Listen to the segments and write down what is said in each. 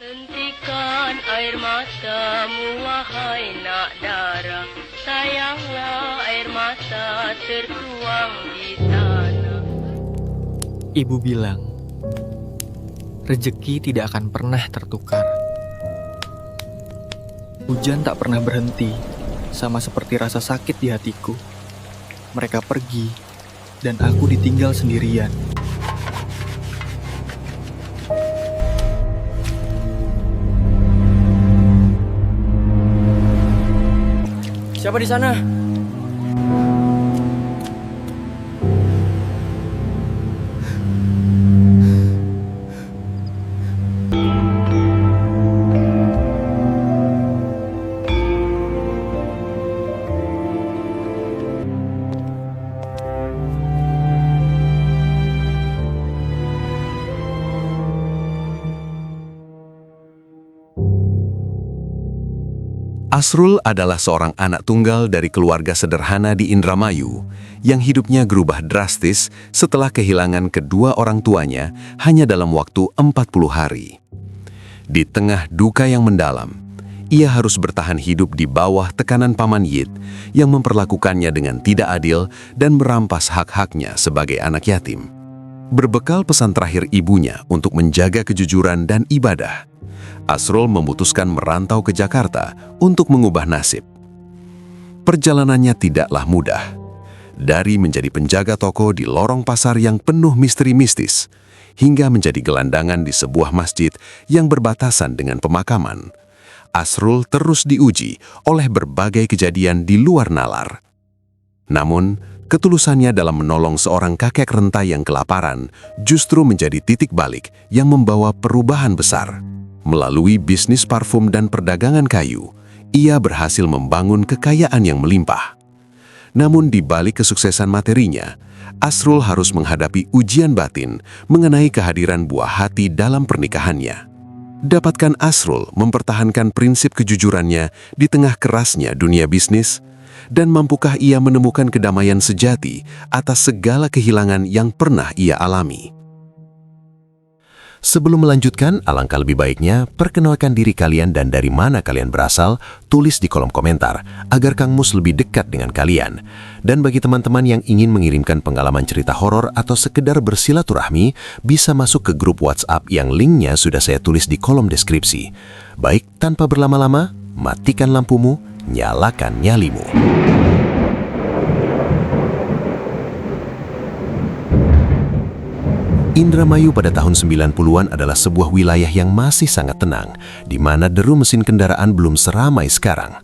Hentikan air matamu wahai nak dara, sayanglah air mata tertuang di sana. Ibu bilang, rezeki tidak akan pernah tertukar. Hujan tak pernah berhenti, sama seperti rasa sakit di hatiku. Mereka pergi, dan aku ditinggal sendirian. Siapa di sana? Asrul adalah seorang anak tunggal dari keluarga sederhana di Indramayu yang hidupnya berubah drastis setelah kehilangan kedua orang tuanya hanya dalam waktu 40 hari. Di tengah duka yang mendalam, ia harus bertahan hidup di bawah tekanan Paman Yit yang memperlakukannya dengan tidak adil dan merampas hak-haknya sebagai anak yatim. Berbekal pesan terakhir ibunya untuk menjaga kejujuran dan ibadah, Asrul memutuskan merantau ke Jakarta untuk mengubah nasib. Perjalanannya tidaklah mudah. Dari menjadi penjaga toko di lorong pasar yang penuh misteri mistis, hingga menjadi gelandangan di sebuah masjid yang berbatasan dengan pemakaman, Asrul terus diuji oleh berbagai kejadian di luar nalar. Namun, ketulusannya dalam menolong seorang kakek renta yang kelaparan justru menjadi titik balik yang membawa perubahan besar. Melalui bisnis parfum dan perdagangan kayu, ia berhasil membangun kekayaan yang melimpah. Namun di balik kesuksesan materinya, Asrul harus menghadapi ujian batin mengenai kehadiran buah hati dalam pernikahannya. Dapatkah Asrul mempertahankan prinsip kejujurannya di tengah kerasnya dunia bisnis? Dan mampukah ia menemukan kedamaian sejati atas segala kehilangan yang pernah ia alami? Sebelum melanjutkan, alangkah lebih baiknya perkenalkan diri kalian dan dari mana kalian berasal, tulis di kolom komentar agar Kang Mus lebih dekat dengan kalian. Dan bagi teman-teman yang ingin mengirimkan pengalaman cerita horor atau sekedar bersilaturahmi, bisa masuk ke grup WhatsApp yang linknya sudah saya tulis di kolom deskripsi. Baik, tanpa berlama-lama, matikan lampumu, nyalakan nyalimu. Indramayu pada tahun 90-an adalah sebuah wilayah yang masih sangat tenang, di mana deru mesin kendaraan belum seramai sekarang.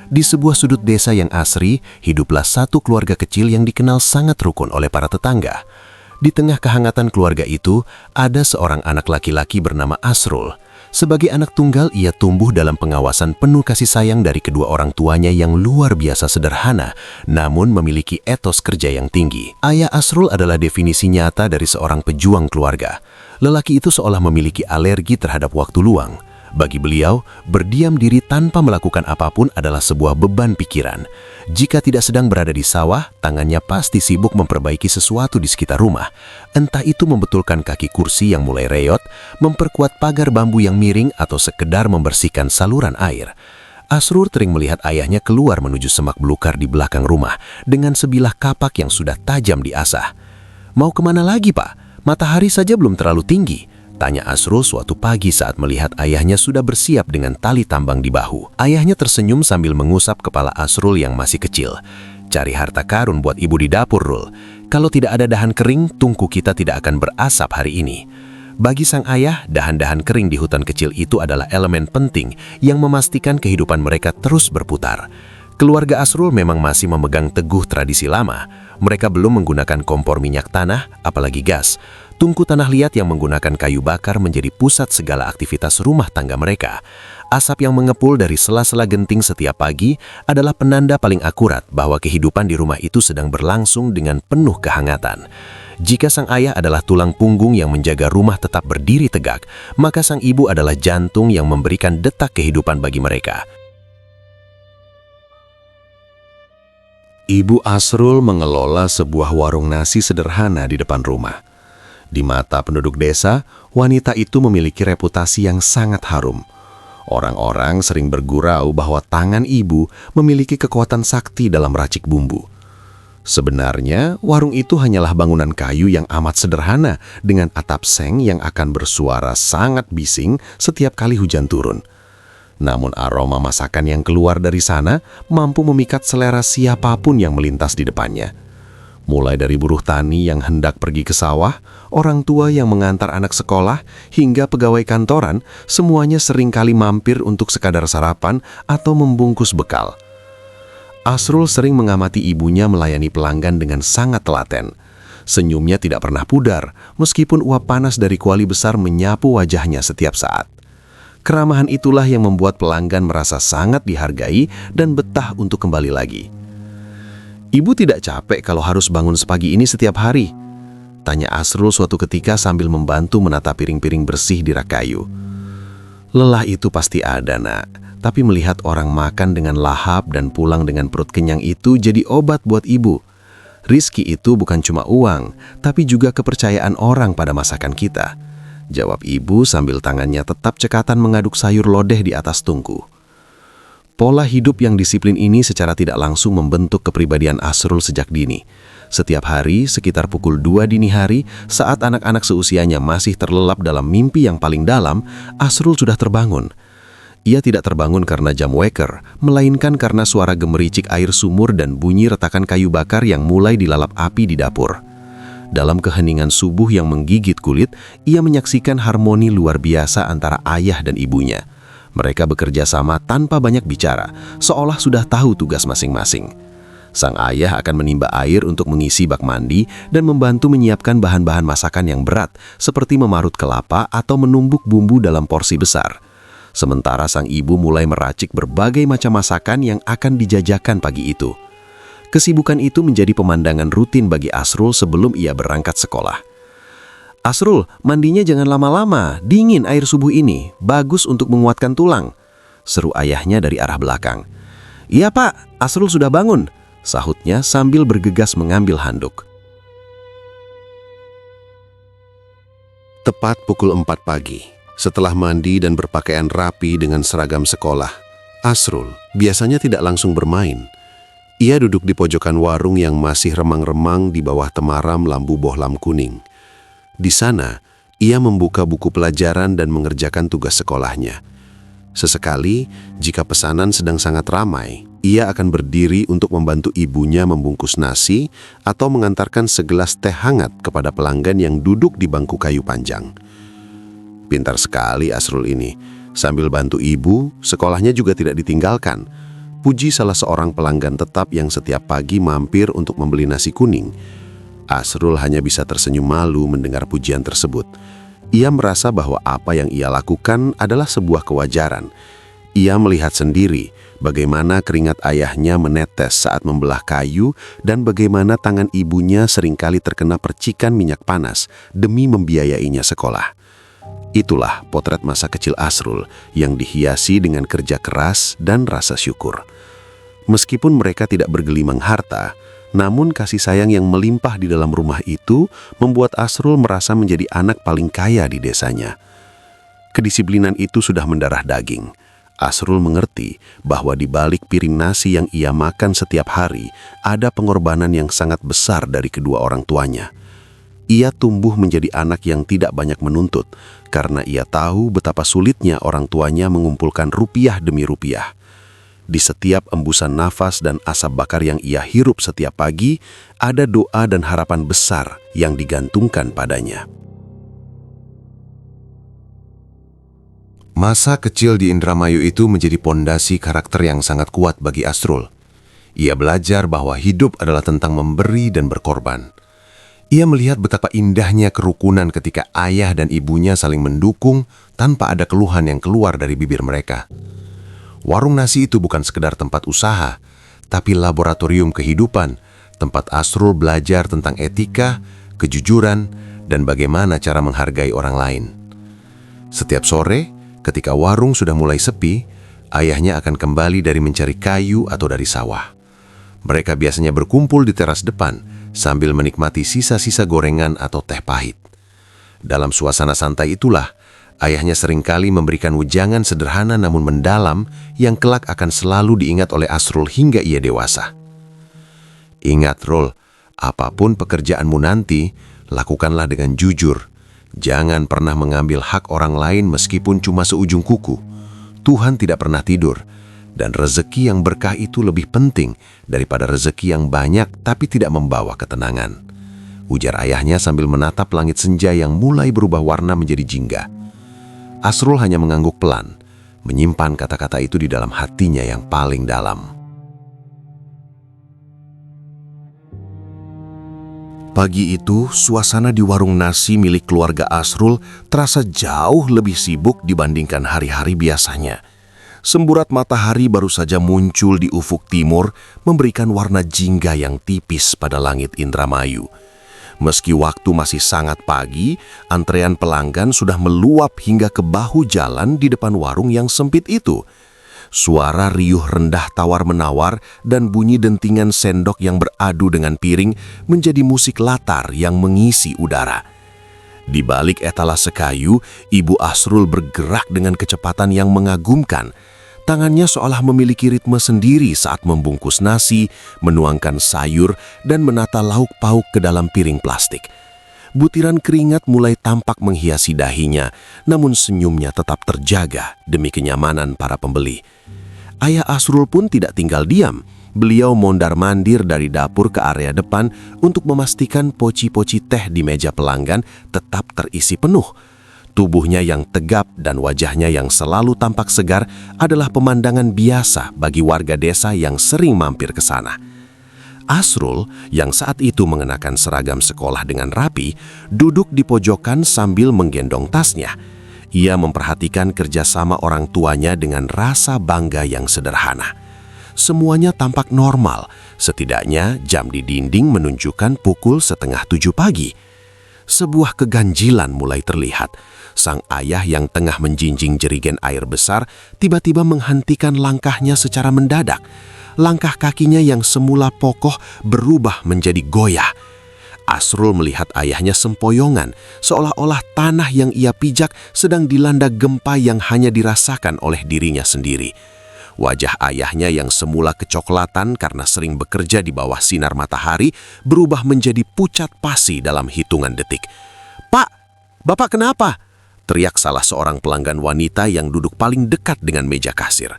Di sebuah sudut desa yang asri, hiduplah satu keluarga kecil yang dikenal sangat rukun oleh para tetangga. Di tengah kehangatan keluarga itu, ada seorang anak laki-laki bernama Asrul. Sebagai anak tunggal, ia tumbuh dalam pengawasan penuh kasih sayang dari kedua orang tuanya yang luar biasa sederhana, namun memiliki etos kerja yang tinggi. Ayah Asrul adalah definisi nyata dari seorang pejuang keluarga. Lelaki itu seolah memiliki alergi terhadap waktu luang. Bagi beliau, berdiam diri tanpa melakukan apapun adalah sebuah beban pikiran. Jika tidak sedang berada di sawah, tangannya pasti sibuk memperbaiki sesuatu di sekitar rumah. Entah itu membetulkan kaki kursi yang mulai reyot, memperkuat pagar bambu yang miring, atau sekedar membersihkan saluran air. Asrul sering melihat ayahnya keluar menuju semak belukar di belakang rumah dengan sebilah kapak yang sudah tajam diasah. "Mau kemana lagi, Pak? Matahari saja belum terlalu tinggi," tanya Asrul suatu pagi saat melihat ayahnya sudah bersiap dengan tali tambang di bahu. Ayahnya tersenyum sambil mengusap kepala Asrul yang masih kecil. "Cari harta karun buat ibu di dapur, Rul. Kalau tidak ada dahan kering, tungku kita tidak akan berasap hari ini." Bagi sang ayah, dahan-dahan kering di hutan kecil itu adalah elemen penting yang memastikan kehidupan mereka terus berputar. Keluarga Asrul memang masih memegang teguh tradisi lama. Mereka belum menggunakan kompor minyak tanah, apalagi gas. Tungku tanah liat yang menggunakan kayu bakar menjadi pusat segala aktivitas rumah tangga mereka. Asap yang mengepul dari sela-sela genting setiap pagi adalah penanda paling akurat bahwa kehidupan di rumah itu sedang berlangsung dengan penuh kehangatan. Jika sang ayah adalah tulang punggung yang menjaga rumah tetap berdiri tegak, maka sang ibu adalah jantung yang memberikan detak kehidupan bagi mereka. Ibu Asrul mengelola sebuah warung nasi sederhana di depan rumah. Di mata penduduk desa, wanita itu memiliki reputasi yang sangat harum. Orang-orang sering bergurau bahwa tangan ibu memiliki kekuatan sakti dalam racik bumbu. Sebenarnya, warung itu hanyalah bangunan kayu yang amat sederhana dengan atap seng yang akan bersuara sangat bising setiap kali hujan turun. Namun aroma masakan yang keluar dari sana mampu memikat selera siapapun yang melintas di depannya. Mulai dari buruh tani yang hendak pergi ke sawah, orang tua yang mengantar anak sekolah, hingga pegawai kantoran, semuanya seringkali mampir untuk sekadar sarapan atau membungkus bekal. Asrul sering mengamati ibunya melayani pelanggan dengan sangat telaten. Senyumnya tidak pernah pudar, meskipun uap panas dari kuali besar menyapu wajahnya setiap saat. Keramahan itulah yang membuat pelanggan merasa sangat dihargai dan betah untuk kembali lagi. "Ibu tidak capek kalau harus bangun sepagi ini setiap hari?" tanya Asrul suatu ketika sambil membantu menata piring-piring bersih di rak kayu. "Lelah itu pasti ada, Nak. Tapi melihat orang makan dengan lahap dan pulang dengan perut kenyang itu jadi obat buat ibu. Rizki itu bukan cuma uang, tapi juga kepercayaan orang pada masakan kita," jawab ibu sambil tangannya tetap cekatan mengaduk sayur lodeh di atas tungku. Pola hidup yang disiplin ini secara tidak langsung membentuk kepribadian Asrul sejak dini. Setiap hari, sekitar pukul 2 dini hari, saat anak-anak seusianya masih terlelap dalam mimpi yang paling dalam, Asrul sudah terbangun. Ia tidak terbangun karena jam weker, melainkan karena suara gemericik air sumur dan bunyi retakan kayu bakar yang mulai dilalap api di dapur. Dalam keheningan subuh yang menggigit kulit, ia menyaksikan harmoni luar biasa antara ayah dan ibunya. Mereka bekerja sama tanpa banyak bicara, seolah sudah tahu tugas masing-masing. Sang ayah akan menimba air untuk mengisi bak mandi dan membantu menyiapkan bahan-bahan masakan yang berat, seperti memarut kelapa atau menumbuk bumbu dalam porsi besar. Sementara sang ibu mulai meracik berbagai macam masakan yang akan dijajakan pagi itu. Kesibukan itu menjadi pemandangan rutin bagi Asrul sebelum ia berangkat sekolah. "Asrul, mandinya jangan lama-lama, dingin air subuh ini, bagus untuk menguatkan tulang," seru ayahnya dari arah belakang. "Iya Pak, Asrul sudah bangun," sahutnya sambil bergegas mengambil handuk. Tepat pukul 4 pagi, setelah mandi dan berpakaian rapi dengan seragam sekolah, Asrul biasanya tidak langsung bermain. Ia duduk di pojokan warung yang masih remang-remang di bawah temaram lampu bohlam kuning. Di sana, ia membuka buku pelajaran dan mengerjakan tugas sekolahnya. Sesekali, jika pesanan sedang sangat ramai, ia akan berdiri untuk membantu ibunya membungkus nasi atau mengantarkan segelas teh hangat kepada pelanggan yang duduk di bangku kayu panjang. Pintar sekali Asrul ini. Sambil bantu ibu, sekolahnya juga tidak ditinggalkan. Puji salah seorang pelanggan tetap yang setiap pagi mampir untuk membeli nasi kuning. Asrul hanya bisa tersenyum malu mendengar pujian tersebut. Ia merasa bahwa apa yang ia lakukan adalah sebuah kewajaran. Ia melihat sendiri bagaimana keringat ayahnya menetes saat membelah kayu dan bagaimana tangan ibunya seringkali terkena percikan minyak panas demi membiayainya sekolah. Itulah potret masa kecil Asrul yang dihiasi dengan kerja keras dan rasa syukur. Meskipun mereka tidak bergelimang harta, namun kasih sayang yang melimpah di dalam rumah itu membuat Asrul merasa menjadi anak paling kaya di desanya. Kedisiplinan itu sudah mendarah daging. Asrul mengerti bahwa di balik piring nasi yang ia makan setiap hari ada pengorbanan yang sangat besar dari kedua orang tuanya. Ia tumbuh menjadi anak yang tidak banyak menuntut karena ia tahu betapa sulitnya orang tuanya mengumpulkan rupiah demi rupiah. Di setiap embusan nafas dan asap bakar yang ia hirup setiap pagi, ada doa dan harapan besar yang digantungkan padanya. Masa kecil di Indramayu itu menjadi pondasi karakter yang sangat kuat bagi Asrul. Ia belajar bahwa hidup adalah tentang memberi dan berkorban. Ia melihat betapa indahnya kerukunan ketika ayah dan ibunya saling mendukung tanpa ada keluhan yang keluar dari bibir mereka. Warung nasi itu bukan sekedar tempat usaha, tapi laboratorium kehidupan, tempat Asrul belajar tentang etika, kejujuran, dan bagaimana cara menghargai orang lain. Setiap sore, ketika warung sudah mulai sepi, ayahnya akan kembali dari mencari kayu atau dari sawah. Mereka biasanya berkumpul di teras depan sambil menikmati sisa-sisa gorengan atau teh pahit. Dalam suasana santai itulah, ayahnya seringkali memberikan wejangan sederhana namun mendalam yang kelak akan selalu diingat oleh Asrul hingga ia dewasa. Ingat, Rul, apapun pekerjaanmu nanti, lakukanlah dengan jujur. Jangan pernah mengambil hak orang lain meskipun cuma seujung kuku. Tuhan tidak pernah tidur, dan rezeki yang berkah itu lebih penting daripada rezeki yang banyak tapi tidak membawa ketenangan. Ujar ayahnya sambil menatap langit senja yang mulai berubah warna menjadi jingga. Asrul hanya mengangguk pelan, menyimpan kata-kata itu di dalam hatinya yang paling dalam. Pagi itu, suasana di warung nasi milik keluarga Asrul terasa jauh lebih sibuk dibandingkan hari-hari biasanya. Semburat matahari baru saja muncul di ufuk timur, memberikan warna jingga yang tipis pada langit Indramayu. Meski waktu masih sangat pagi, antrean pelanggan sudah meluap hingga ke bahu jalan di depan warung yang sempit itu. Suara riuh rendah tawar-menawar dan bunyi dentingan sendok yang beradu dengan piring menjadi musik latar yang mengisi udara. Di balik etalase kayu, Ibu Asrul bergerak dengan kecepatan yang mengagumkan. Tangannya seolah memiliki ritme sendiri saat membungkus nasi, menuangkan sayur, dan menata lauk pauk ke dalam piring plastik. Butiran keringat mulai tampak menghiasi dahinya, namun senyumnya tetap terjaga demi kenyamanan para pembeli. Ayah Asrul pun tidak tinggal diam. Beliau mondar-mandir dari dapur ke area depan untuk memastikan poci-poci teh di meja pelanggan tetap terisi penuh. Tubuhnya yang tegap dan wajahnya yang selalu tampak segar adalah pemandangan biasa bagi warga desa yang sering mampir ke sana. Asrul, yang saat itu mengenakan seragam sekolah dengan rapi, duduk di pojokan sambil menggendong tasnya. Ia memperhatikan kerjasama orang tuanya dengan rasa bangga yang sederhana. Semuanya tampak normal, setidaknya jam di dinding menunjukkan pukul 6:30 pagi. Sebuah keganjilan mulai terlihat. Sang ayah yang tengah menjinjing jerigen air besar tiba-tiba menghentikan langkahnya secara mendadak. Langkah kakinya yang semula kokoh berubah menjadi goyah. Asrul melihat ayahnya sempoyongan, seolah-olah tanah yang ia pijak sedang dilanda gempa yang hanya dirasakan oleh dirinya sendiri. Wajah ayahnya yang semula kecoklatan karena sering bekerja di bawah sinar matahari berubah menjadi pucat pasi dalam hitungan detik. "Pak, Bapak kenapa?" teriak salah seorang pelanggan wanita yang duduk paling dekat dengan meja kasir.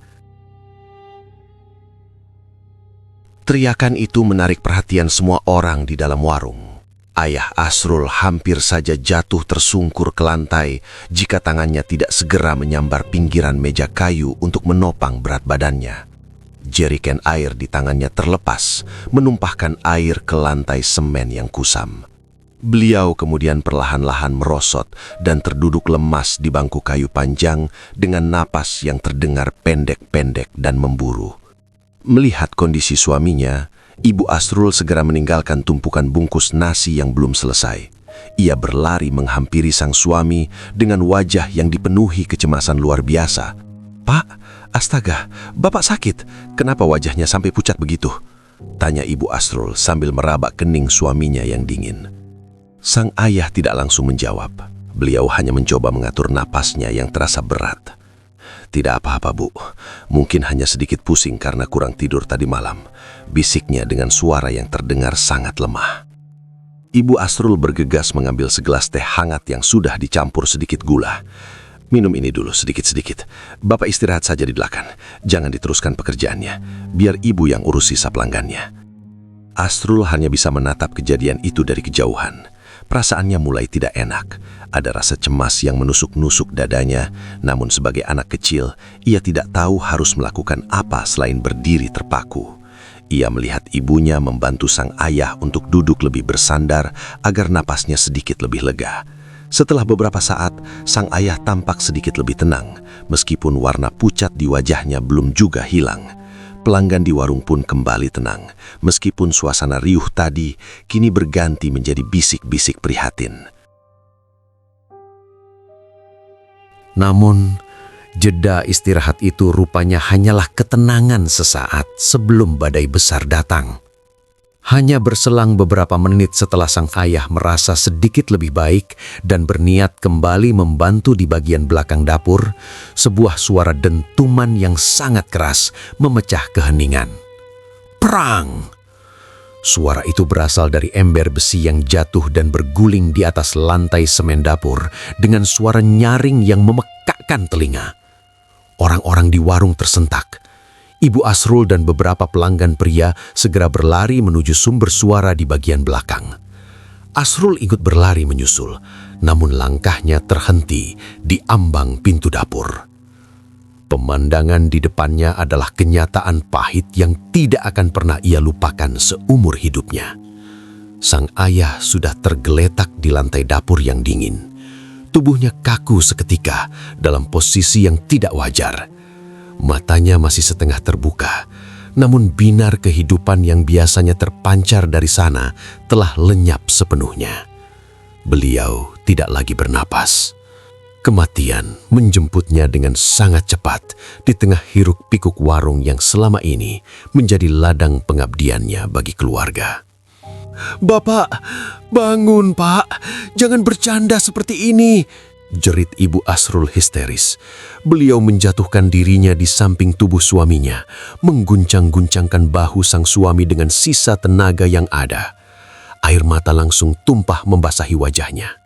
Teriakan itu menarik perhatian semua orang di dalam warung. Ayah Asrul hampir saja jatuh tersungkur ke lantai jika tangannya tidak segera menyambar pinggiran meja kayu untuk menopang berat badannya. Jeriken air di tangannya terlepas, menumpahkan air ke lantai semen yang kusam. Beliau kemudian perlahan-lahan merosot dan terduduk lemas di bangku kayu panjang dengan napas yang terdengar pendek-pendek dan memburu. Melihat kondisi suaminya, Ibu Asrul segera meninggalkan tumpukan bungkus nasi yang belum selesai. Ia berlari menghampiri sang suami dengan wajah yang dipenuhi kecemasan luar biasa. "Pak, astaga, Bapak sakit. Kenapa wajahnya sampai pucat begitu?" tanya Ibu Asrul sambil meraba kening suaminya yang dingin. Sang ayah tidak langsung menjawab. Beliau hanya mencoba mengatur napasnya yang terasa berat. "Tidak apa-apa, Bu. Mungkin hanya sedikit pusing karena kurang tidur tadi malam," bisiknya dengan suara yang terdengar sangat lemah. Ibu Asrul bergegas mengambil segelas teh hangat yang sudah dicampur sedikit gula. "Minum ini dulu sedikit-sedikit. Bapak istirahat saja di belakang. Jangan diteruskan pekerjaannya. Biar ibu yang urus sisa pelanggannya." Asrul hanya bisa menatap kejadian itu dari kejauhan. Perasaannya mulai tidak enak. Ada rasa cemas yang menusuk-nusuk dadanya, namun sebagai anak kecil, ia tidak tahu harus melakukan apa selain berdiri terpaku. Ia melihat ibunya membantu sang ayah untuk duduk lebih bersandar agar napasnya sedikit lebih lega. Setelah beberapa saat, sang ayah tampak sedikit lebih tenang, meskipun warna pucat di wajahnya belum juga hilang. Pelanggan di warung pun kembali tenang, meskipun suasana riuh tadi kini berganti menjadi bisik-bisik prihatin. Namun, jeda istirahat itu rupanya hanyalah ketenangan sesaat sebelum badai besar datang. Hanya berselang beberapa menit setelah sang ayah merasa sedikit lebih baik dan berniat kembali membantu di bagian belakang dapur, sebuah suara dentuman yang sangat keras memecah keheningan. Perang! Suara itu berasal dari ember besi yang jatuh dan berguling di atas lantai semen dapur dengan suara nyaring yang memekakkan telinga. Orang-orang di warung tersentak. Ibu Asrul dan beberapa pelanggan pria segera berlari menuju sumber suara di bagian belakang. Asrul ikut berlari menyusul, namun langkahnya terhenti di ambang pintu dapur. Pemandangan di depannya adalah kenyataan pahit yang tidak akan pernah ia lupakan seumur hidupnya. Sang ayah sudah tergeletak di lantai dapur yang dingin. Tubuhnya kaku seketika dalam posisi yang tidak wajar. Matanya masih setengah terbuka, namun binar kehidupan yang biasanya terpancar dari sana telah lenyap sepenuhnya. Beliau tidak lagi bernapas. Kematian menjemputnya dengan sangat cepat di tengah hiruk-pikuk warung yang selama ini menjadi ladang pengabdiannya bagi keluarga. "Bapak, bangun Pak, jangan bercanda seperti ini," jerit Ibu Asrul histeris. Beliau menjatuhkan dirinya di samping tubuh suaminya, mengguncang-guncangkan bahu sang suami dengan sisa tenaga yang ada. Air mata langsung tumpah membasahi wajahnya.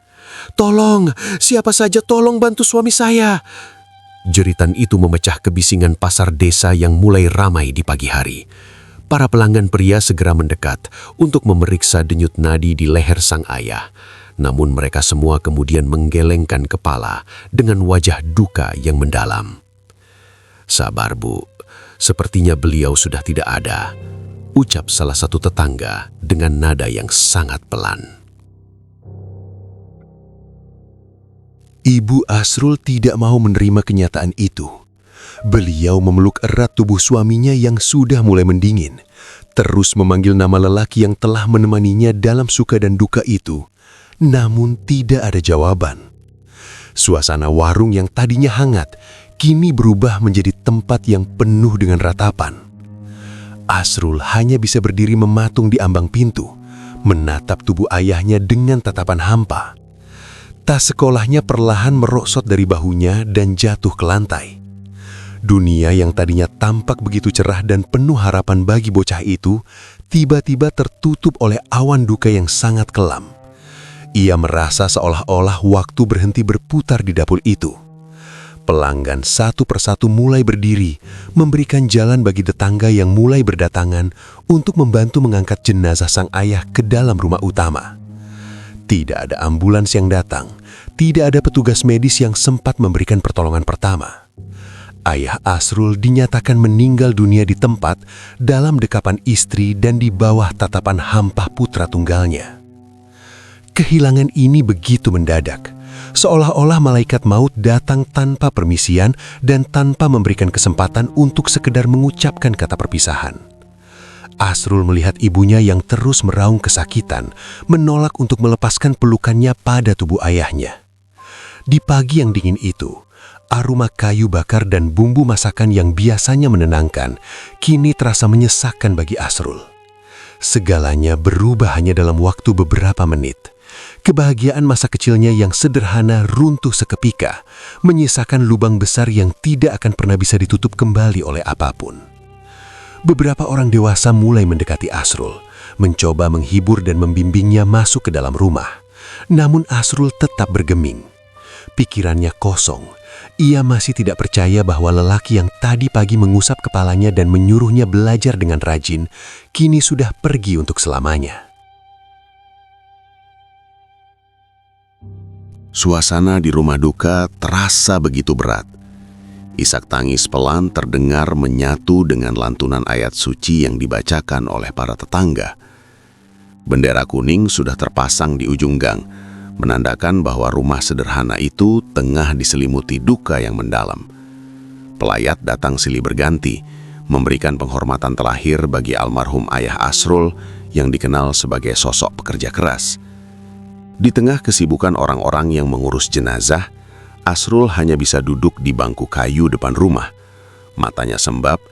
"Tolong, siapa saja tolong bantu suami saya!" Jeritan itu memecah kebisingan pasar desa yang mulai ramai di pagi hari. Para pelanggan pria segera mendekat untuk memeriksa denyut nadi di leher sang ayah. Namun mereka semua kemudian menggelengkan kepala dengan wajah duka yang mendalam. "Sabar Bu, sepertinya beliau sudah tidak ada," ucap salah satu tetangga dengan nada yang sangat pelan. Ibu Asrul tidak mau menerima kenyataan itu. Beliau memeluk erat tubuh suaminya yang sudah mulai mendingin, terus memanggil nama lelaki yang telah menemaninya dalam suka dan duka itu. Namun tidak ada jawaban. Suasana warung yang tadinya hangat kini berubah menjadi tempat yang penuh dengan ratapan. Asrul hanya bisa berdiri mematung di ambang pintu, menatap tubuh ayahnya dengan tatapan hampa. Tas sekolahnya perlahan merosot dari bahunya dan jatuh ke lantai. Dunia yang tadinya tampak begitu cerah dan penuh harapan bagi bocah itu, tiba-tiba tertutup oleh awan duka yang sangat kelam. Ia merasa seolah-olah waktu berhenti berputar di dapur itu. Pelanggan satu persatu mulai berdiri, memberikan jalan bagi tetangga yang mulai berdatangan untuk membantu mengangkat jenazah sang ayah ke dalam rumah utama. Tidak ada ambulans yang datang, tidak ada petugas medis yang sempat memberikan pertolongan pertama. Ayah Asrul dinyatakan meninggal dunia di tempat dalam dekapan istri dan di bawah tatapan hampa putra tunggalnya. Kehilangan ini begitu mendadak, seolah-olah malaikat maut datang tanpa permisian dan tanpa memberikan kesempatan untuk sekedar mengucapkan kata perpisahan. Asrul melihat ibunya yang terus meraung kesakitan, menolak untuk melepaskan pelukannya pada tubuh ayahnya. Di pagi yang dingin itu, aroma kayu bakar dan bumbu masakan yang biasanya menenangkan, kini terasa menyesakkan bagi Asrul. Segalanya berubah hanya dalam waktu beberapa menit. Kebahagiaan masa kecilnya yang sederhana runtuh seketika, menyisakan lubang besar yang tidak akan pernah bisa ditutup kembali oleh apapun. Beberapa orang dewasa mulai mendekati Asrul, mencoba menghibur dan membimbingnya masuk ke dalam rumah. Namun Asrul tetap bergeming. Pikirannya kosong. Ia masih tidak percaya bahwa lelaki yang tadi pagi mengusap kepalanya dan menyuruhnya belajar dengan rajin, kini sudah pergi untuk selamanya. Suasana di rumah duka terasa begitu berat. Isak tangis pelan terdengar menyatu dengan lantunan ayat suci yang dibacakan oleh para tetangga. Bendera kuning sudah terpasang di ujung gang, menandakan bahwa rumah sederhana itu tengah diselimuti duka yang mendalam. Pelayat datang silih berganti, memberikan penghormatan terakhir bagi almarhum ayah Asrul yang dikenal sebagai sosok pekerja keras. Di tengah kesibukan orang-orang yang mengurus jenazah, Asrul hanya bisa duduk di bangku kayu depan rumah. Matanya sembab,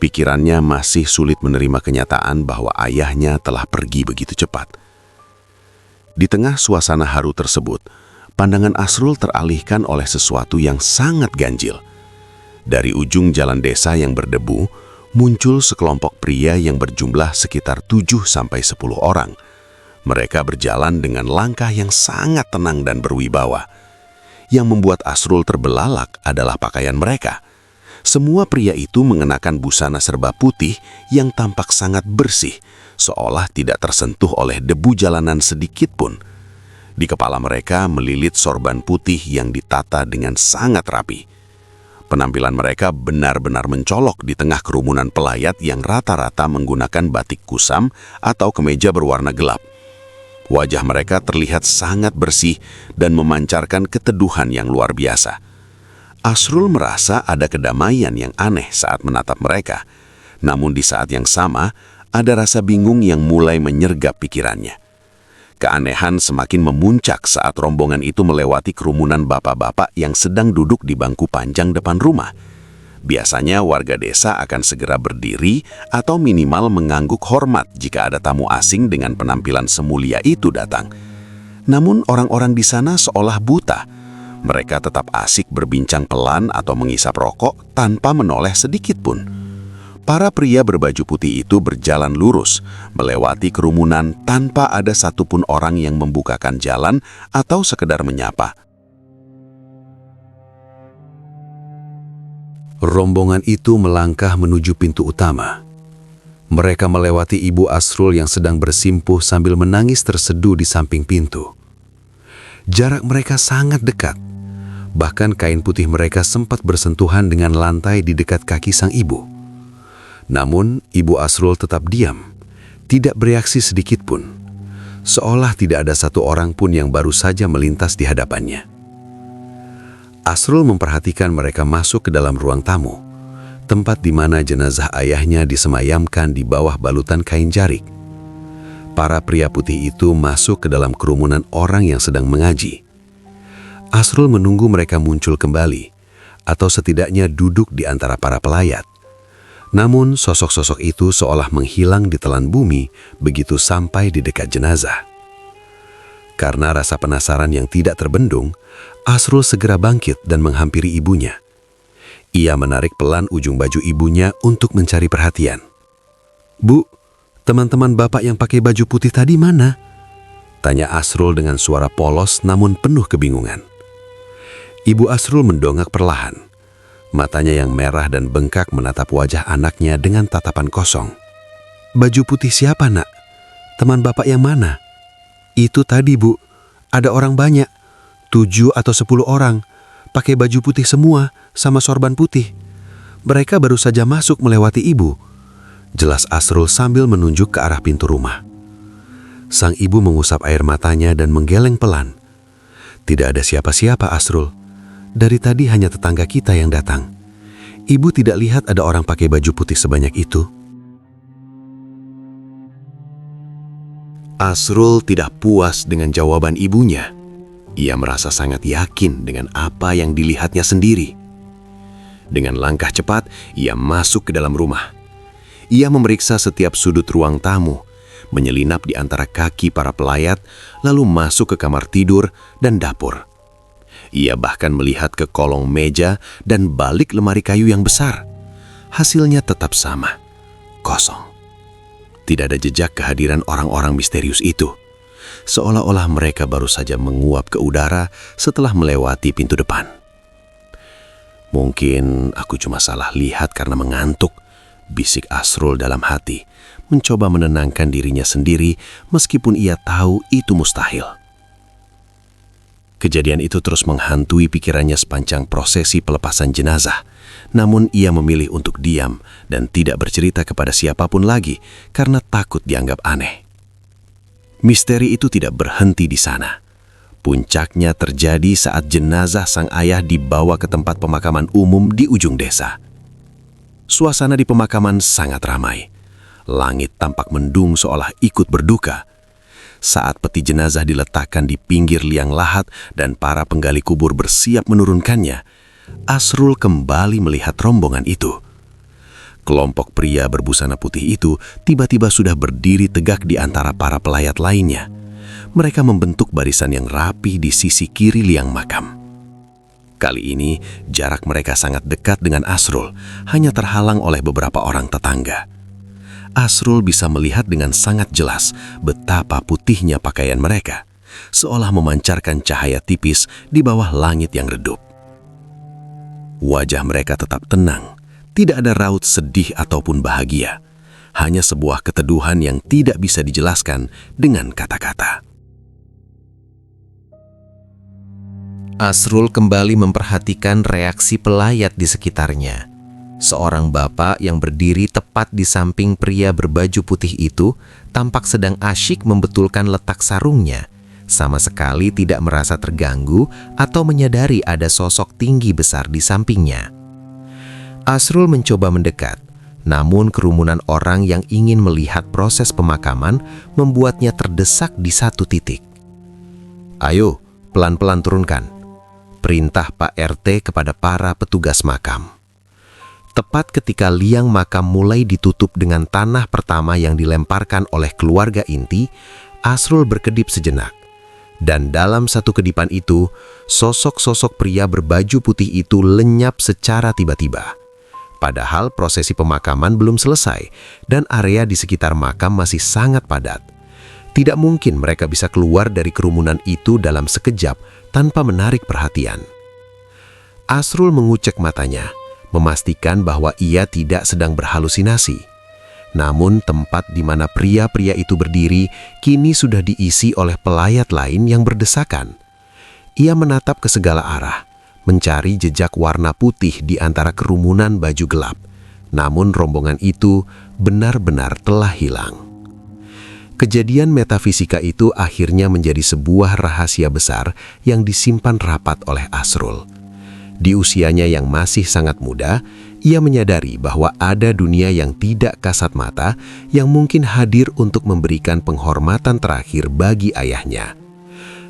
Pikirannya masih sulit menerima kenyataan bahwa ayahnya telah pergi begitu cepat. Di tengah suasana haru tersebut, pandangan Asrul teralihkan oleh sesuatu yang sangat ganjil. Dari ujung jalan desa yang berdebu, muncul sekelompok pria yang berjumlah sekitar 7-10 orang. Mereka berjalan dengan langkah yang sangat tenang dan berwibawa. Yang membuat Asrul terbelalak adalah pakaian mereka. Semua pria itu mengenakan busana serba putih yang tampak sangat bersih, seolah tidak tersentuh oleh debu jalanan sedikit pun. Di kepala mereka melilit sorban putih yang ditata dengan sangat rapi. Penampilan mereka benar-benar mencolok di tengah kerumunan pelayat yang rata-rata menggunakan batik kusam atau kemeja berwarna gelap. Wajah mereka terlihat sangat bersih dan memancarkan keteduhan yang luar biasa. Asrul merasa ada kedamaian yang aneh saat menatap mereka. Namun di saat yang sama, ada rasa bingung yang mulai menyergap pikirannya. Keanehan semakin memuncak saat rombongan itu melewati kerumunan bapak-bapak yang sedang duduk di bangku panjang depan rumah. Biasanya warga desa akan segera berdiri atau minimal mengangguk hormat jika ada tamu asing dengan penampilan semulia itu datang. Namun orang-orang di sana seolah buta. Mereka tetap asik berbincang pelan atau mengisap rokok tanpa menoleh sedikit pun. Para pria berbaju putih itu berjalan lurus, melewati kerumunan tanpa ada satupun orang yang membukakan jalan atau sekedar menyapa. Rombongan itu melangkah menuju pintu utama. Mereka melewati Ibu Asrul yang sedang bersimpuh sambil menangis terseduh di samping pintu. Jarak mereka sangat dekat. Bahkan kain putih mereka sempat bersentuhan dengan lantai di dekat kaki sang ibu. Namun, Ibu Asrul tetap diam, tidak bereaksi sedikit pun. Seolah tidak ada satu orang pun yang baru saja melintas di hadapannya. Asrul memperhatikan mereka masuk ke dalam ruang tamu, tempat di mana jenazah ayahnya disemayamkan di bawah balutan kain jarik. Para pria putih itu masuk ke dalam kerumunan orang yang sedang mengaji. Asrul menunggu mereka muncul kembali, atau setidaknya duduk di antara para pelayat. Namun sosok-sosok itu seolah menghilang di telan bumi begitu sampai di dekat jenazah. Karena rasa penasaran yang tidak terbendung, Asrul segera bangkit dan menghampiri ibunya. Ia menarik pelan ujung baju ibunya untuk mencari perhatian. "Bu, teman-teman bapak yang pakai baju putih tadi mana?" tanya Asrul dengan suara polos namun penuh kebingungan. Ibu Asrul mendongak perlahan. Matanya yang merah dan bengkak menatap wajah anaknya dengan tatapan kosong. "Baju putih siapa, Nak? Teman bapak yang mana?" "Itu tadi, Bu. Ada orang banyak. 7 atau 10 orang. Pakai baju putih semua, sama sorban putih. Mereka baru saja masuk melewati ibu," jelas Asrul sambil menunjuk ke arah pintu rumah. Sang ibu mengusap air matanya dan menggeleng pelan. "Tidak ada siapa-siapa, Asrul. Dari tadi hanya tetangga kita yang datang. Ibu tidak lihat ada orang pakai baju putih sebanyak itu." Asrul tidak puas dengan jawaban ibunya. Ia merasa sangat yakin dengan apa yang dilihatnya sendiri. Dengan langkah cepat, ia masuk ke dalam rumah. Ia memeriksa setiap sudut ruang tamu, menyelinap di antara kaki para pelayat, lalu masuk ke kamar tidur dan dapur. Ia bahkan melihat ke kolong meja dan balik lemari kayu yang besar. Hasilnya tetap sama, kosong. Tidak ada jejak kehadiran orang-orang misterius itu. Seolah-olah mereka baru saja menguap ke udara setelah melewati pintu depan. "Mungkin aku cuma salah lihat karena mengantuk," bisik Asrul dalam hati, mencoba menenangkan dirinya sendiri meskipun ia tahu itu mustahil. Kejadian itu terus menghantui pikirannya sepanjang prosesi pelepasan jenazah. Namun ia memilih untuk diam dan tidak bercerita kepada siapapun lagi karena takut dianggap aneh. Misteri itu tidak berhenti di sana. Puncaknya terjadi saat jenazah sang ayah dibawa ke tempat pemakaman umum di ujung desa. Suasana di pemakaman sangat ramai. Langit tampak mendung seolah ikut berduka. Saat peti jenazah diletakkan di pinggir liang lahat dan para penggali kubur bersiap menurunkannya, Asrul kembali melihat rombongan itu. Kelompok pria berbusana putih itu tiba-tiba sudah berdiri tegak di antara para pelayat lainnya. Mereka membentuk barisan yang rapi di sisi kiri liang makam. Kali ini, jarak mereka sangat dekat dengan Asrul, hanya terhalang oleh beberapa orang tetangga. Asrul bisa melihat dengan sangat jelas betapa putihnya pakaian mereka, seolah memancarkan cahaya tipis di bawah langit yang redup. Wajah mereka tetap tenang, tidak ada raut sedih ataupun bahagia, hanya sebuah keteduhan yang tidak bisa dijelaskan dengan kata-kata. Asrul kembali memperhatikan reaksi pelayat di sekitarnya. Seorang bapak yang berdiri tepat di samping pria berbaju putih itu tampak sedang asyik membetulkan letak sarungnya, sama sekali tidak merasa terganggu atau menyadari ada sosok tinggi besar di sampingnya. Asrul mencoba mendekat, namun kerumunan orang yang ingin melihat proses pemakaman membuatnya terdesak di satu titik. "Ayo, pelan-pelan turunkan," perintah Pak RT kepada para petugas makam. Tepat ketika liang makam mulai ditutup dengan tanah pertama yang dilemparkan oleh keluarga inti, Asrul berkedip sejenak. Dan dalam satu kedipan itu, sosok-sosok pria berbaju putih itu lenyap secara tiba-tiba. Padahal prosesi pemakaman belum selesai dan area di sekitar makam masih sangat padat. Tidak mungkin mereka bisa keluar dari kerumunan itu dalam sekejap tanpa menarik perhatian. Asrul mengucek matanya, memastikan bahwa ia tidak sedang berhalusinasi. Namun tempat di mana pria-pria itu berdiri kini sudah diisi oleh pelayat lain yang berdesakan. Ia menatap ke segala arah, mencari jejak warna putih di antara kerumunan baju gelap. Namun rombongan itu benar-benar telah hilang. Kejadian metafisika itu akhirnya menjadi sebuah rahasia besar yang disimpan rapat oleh Asrul. Di usianya yang masih sangat muda, ia menyadari bahwa ada dunia yang tidak kasat mata yang mungkin hadir untuk memberikan penghormatan terakhir bagi ayahnya.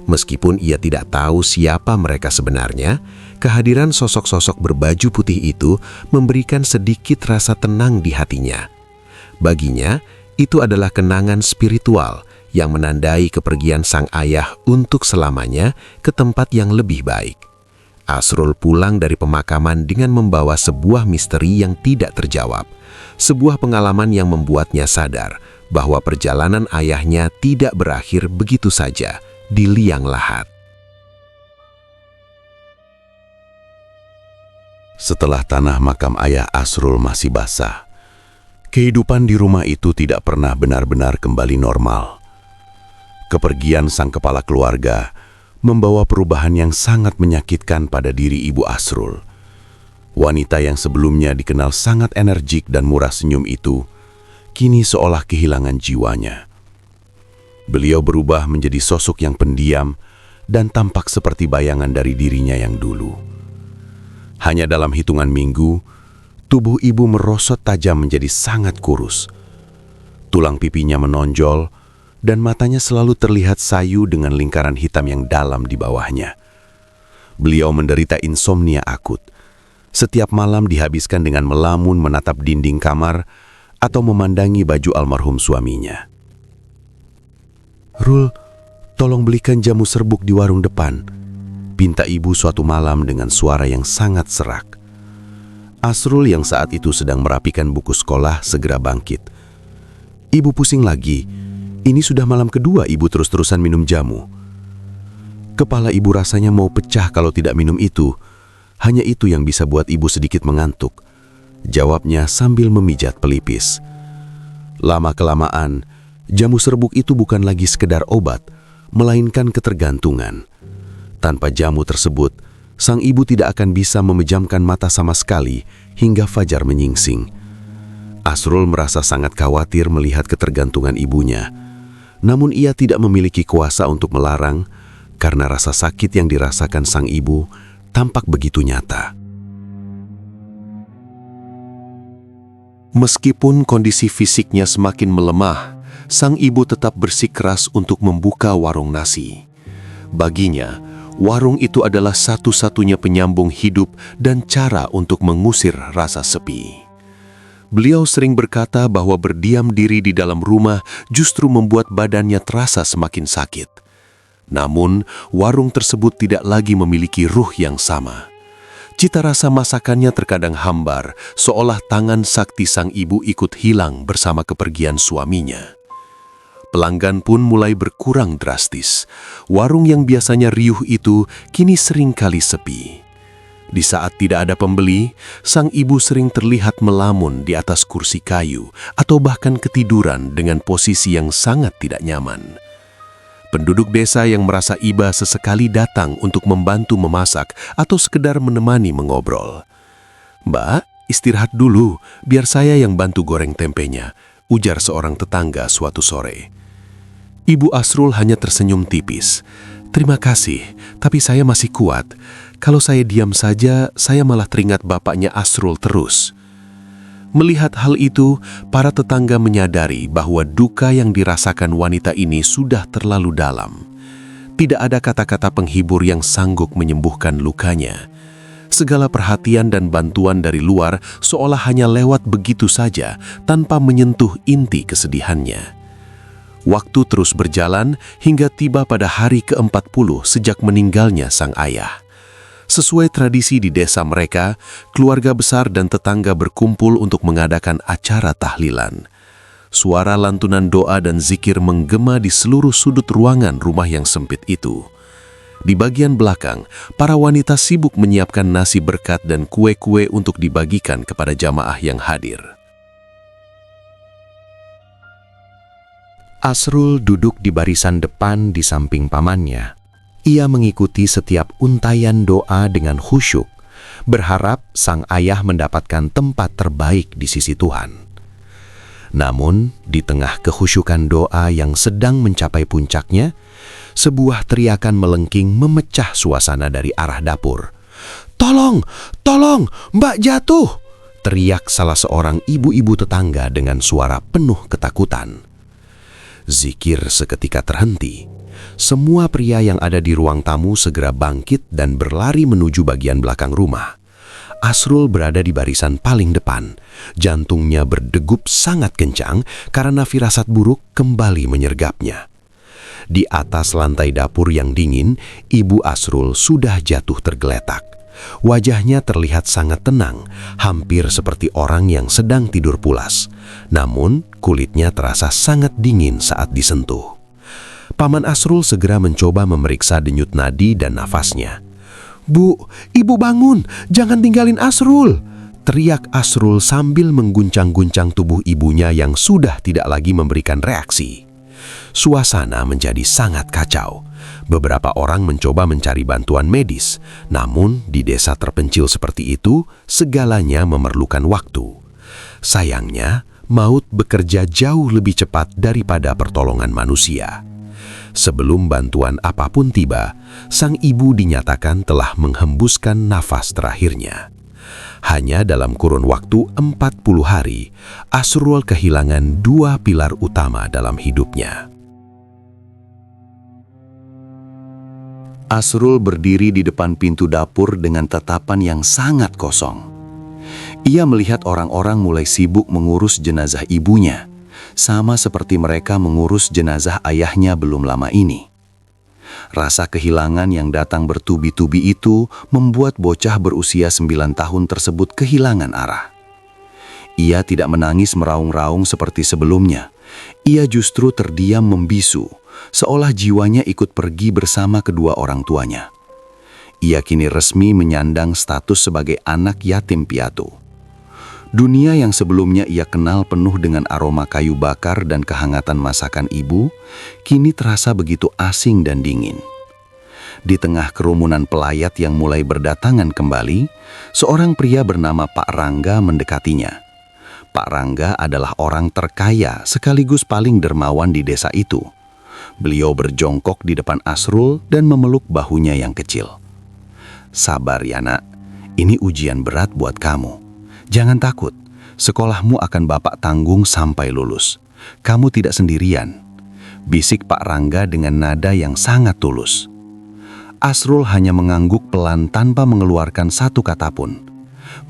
Meskipun ia tidak tahu siapa mereka sebenarnya, kehadiran sosok-sosok berbaju putih itu memberikan sedikit rasa tenang di hatinya. Baginya, itu adalah kenangan spiritual yang menandai kepergian sang ayah untuk selamanya ke tempat yang lebih baik. Asrul pulang dari pemakaman dengan membawa sebuah misteri yang tidak terjawab, sebuah pengalaman yang membuatnya sadar bahwa perjalanan ayahnya tidak berakhir begitu saja di liang lahat. Setelah tanah makam ayah Asrul masih basah, kehidupan di rumah itu tidak pernah benar-benar kembali normal. Kepergian sang kepala keluarga membawa perubahan yang sangat menyakitkan pada diri ibu Asrul. Wanita yang sebelumnya dikenal sangat energik dan murah senyum itu, kini seolah kehilangan jiwanya. Beliau berubah menjadi sosok yang pendiam dan tampak seperti bayangan dari dirinya yang dulu. Hanya dalam hitungan minggu, tubuh ibu merosot tajam menjadi sangat kurus. Tulang pipinya menonjol dan matanya selalu terlihat sayu dengan lingkaran hitam yang dalam di bawahnya. Beliau menderita insomnia akut. Setiap malam dihabiskan dengan melamun menatap dinding kamar atau memandangi baju almarhum suaminya. "Rul, tolong belikan jamu serbuk di warung depan," pinta ibu suatu malam dengan suara yang sangat serak. Asrul yang saat itu sedang merapikan buku sekolah segera bangkit. "Ibu pusing lagi. Ini sudah malam kedua ibu terus-terusan minum jamu." Kepala ibu rasanya mau pecah kalau tidak minum itu. Hanya itu yang bisa buat ibu sedikit mengantuk, jawabnya sambil memijat pelipis. Lama-kelamaan, jamu serbuk itu bukan lagi sekedar obat, melainkan ketergantungan. Tanpa jamu tersebut, sang ibu tidak akan bisa memejamkan mata sama sekali hingga fajar menyingsing. Asrul merasa sangat khawatir melihat ketergantungan ibunya. Namun ia tidak memiliki kuasa untuk melarang karena rasa sakit yang dirasakan sang ibu tampak begitu nyata. Meskipun kondisi fisiknya semakin melemah, sang ibu tetap bersikeras untuk membuka warung nasi. Baginya, warung itu adalah satu-satunya penyambung hidup dan cara untuk mengusir rasa sepi. Beliau sering berkata bahwa berdiam diri di dalam rumah justru membuat badannya terasa semakin sakit. Namun, warung tersebut tidak lagi memiliki ruh yang sama. Cita rasa masakannya terkadang hambar, seolah tangan sakti sang ibu ikut hilang bersama kepergian suaminya. Pelanggan pun mulai berkurang drastis. Warung yang biasanya riuh itu kini seringkali sepi. Di saat tidak ada pembeli, sang ibu sering terlihat melamun di atas kursi kayu atau bahkan ketiduran dengan posisi yang sangat tidak nyaman. Penduduk desa yang merasa iba sesekali datang untuk membantu memasak atau sekedar menemani mengobrol. "Mbak, istirahat dulu, biar saya yang bantu goreng tempenya," ujar seorang tetangga suatu sore. Ibu Asrul hanya tersenyum tipis. "Terima kasih, tapi saya masih kuat. Kalau saya diam saja, saya malah teringat bapaknya Asrul terus." Melihat hal itu, para tetangga menyadari bahwa duka yang dirasakan wanita ini sudah terlalu dalam. Tidak ada kata-kata penghibur yang sanggup menyembuhkan lukanya. Segala perhatian dan bantuan dari luar seolah hanya lewat begitu saja tanpa menyentuh inti kesedihannya. Waktu terus berjalan hingga tiba pada hari ke-40 sejak meninggalnya sang ayah. Sesuai tradisi di desa mereka, keluarga besar dan tetangga berkumpul untuk mengadakan acara tahlilan. Suara lantunan doa dan zikir menggema di seluruh sudut ruangan rumah yang sempit itu. Di bagian belakang, para wanita sibuk menyiapkan nasi berkat dan kue-kue untuk dibagikan kepada jamaah yang hadir. Asrul duduk di barisan depan di samping pamannya. Ia mengikuti setiap untayan doa dengan khusyuk, berharap sang ayah mendapatkan tempat terbaik di sisi Tuhan. Namun, di tengah kekhusyukan doa yang sedang mencapai puncaknya, sebuah teriakan melengking memecah suasana dari arah dapur. "Tolong! Tolong! Mbak jatuh!" teriak salah seorang ibu-ibu tetangga dengan suara penuh ketakutan. Zikir seketika terhenti. Semua pria yang ada di ruang tamu segera bangkit dan berlari menuju bagian belakang rumah. Asrul berada di barisan paling depan. Jantungnya berdegup sangat kencang karena firasat buruk kembali menyergapnya. Di atas lantai dapur yang dingin, Ibu Asrul sudah jatuh tergeletak. Wajahnya terlihat sangat tenang, hampir seperti orang yang sedang tidur pulas. Namun, kulitnya terasa sangat dingin saat disentuh. Paman Asrul segera mencoba memeriksa denyut nadi dan nafasnya. "Bu, ibu bangun, jangan tinggalin Asrul!" teriak Asrul sambil mengguncang-guncang tubuh ibunya yang sudah tidak lagi memberikan reaksi. Suasana menjadi sangat kacau. Beberapa orang mencoba mencari bantuan medis, namun di desa terpencil seperti itu, segalanya memerlukan waktu. Sayangnya, maut bekerja jauh lebih cepat daripada pertolongan manusia. Sebelum bantuan apapun tiba, sang ibu dinyatakan telah menghembuskan nafas terakhirnya. Hanya dalam kurun waktu 40 hari, Asrul kehilangan dua pilar utama dalam hidupnya. Asrul berdiri di depan pintu dapur dengan tatapan yang sangat kosong. Ia melihat orang-orang mulai sibuk mengurus jenazah ibunya, sama seperti mereka mengurus jenazah ayahnya belum lama ini. Rasa kehilangan yang datang bertubi-tubi itu membuat bocah berusia 9 tahun tersebut kehilangan arah. Ia tidak menangis meraung-raung seperti sebelumnya. Ia justru terdiam membisu, seolah jiwanya ikut pergi bersama kedua orang tuanya. Ia kini resmi menyandang status sebagai anak yatim piatu. Dunia yang sebelumnya ia kenal penuh dengan aroma kayu bakar dan kehangatan masakan ibu, kini terasa begitu asing dan dingin. Di tengah kerumunan pelayat yang mulai berdatangan kembali, seorang pria bernama Pak Rangga mendekatinya. Pak Rangga adalah orang terkaya sekaligus paling dermawan di desa itu. Beliau berjongkok di depan Asrul dan memeluk bahunya yang kecil. "Sabar ya nak, ini ujian berat buat kamu. Jangan takut, sekolahmu akan Bapak tanggung sampai lulus. Kamu tidak sendirian," bisik Pak Rangga dengan nada yang sangat tulus. Asrul hanya mengangguk pelan tanpa mengeluarkan satu kata pun.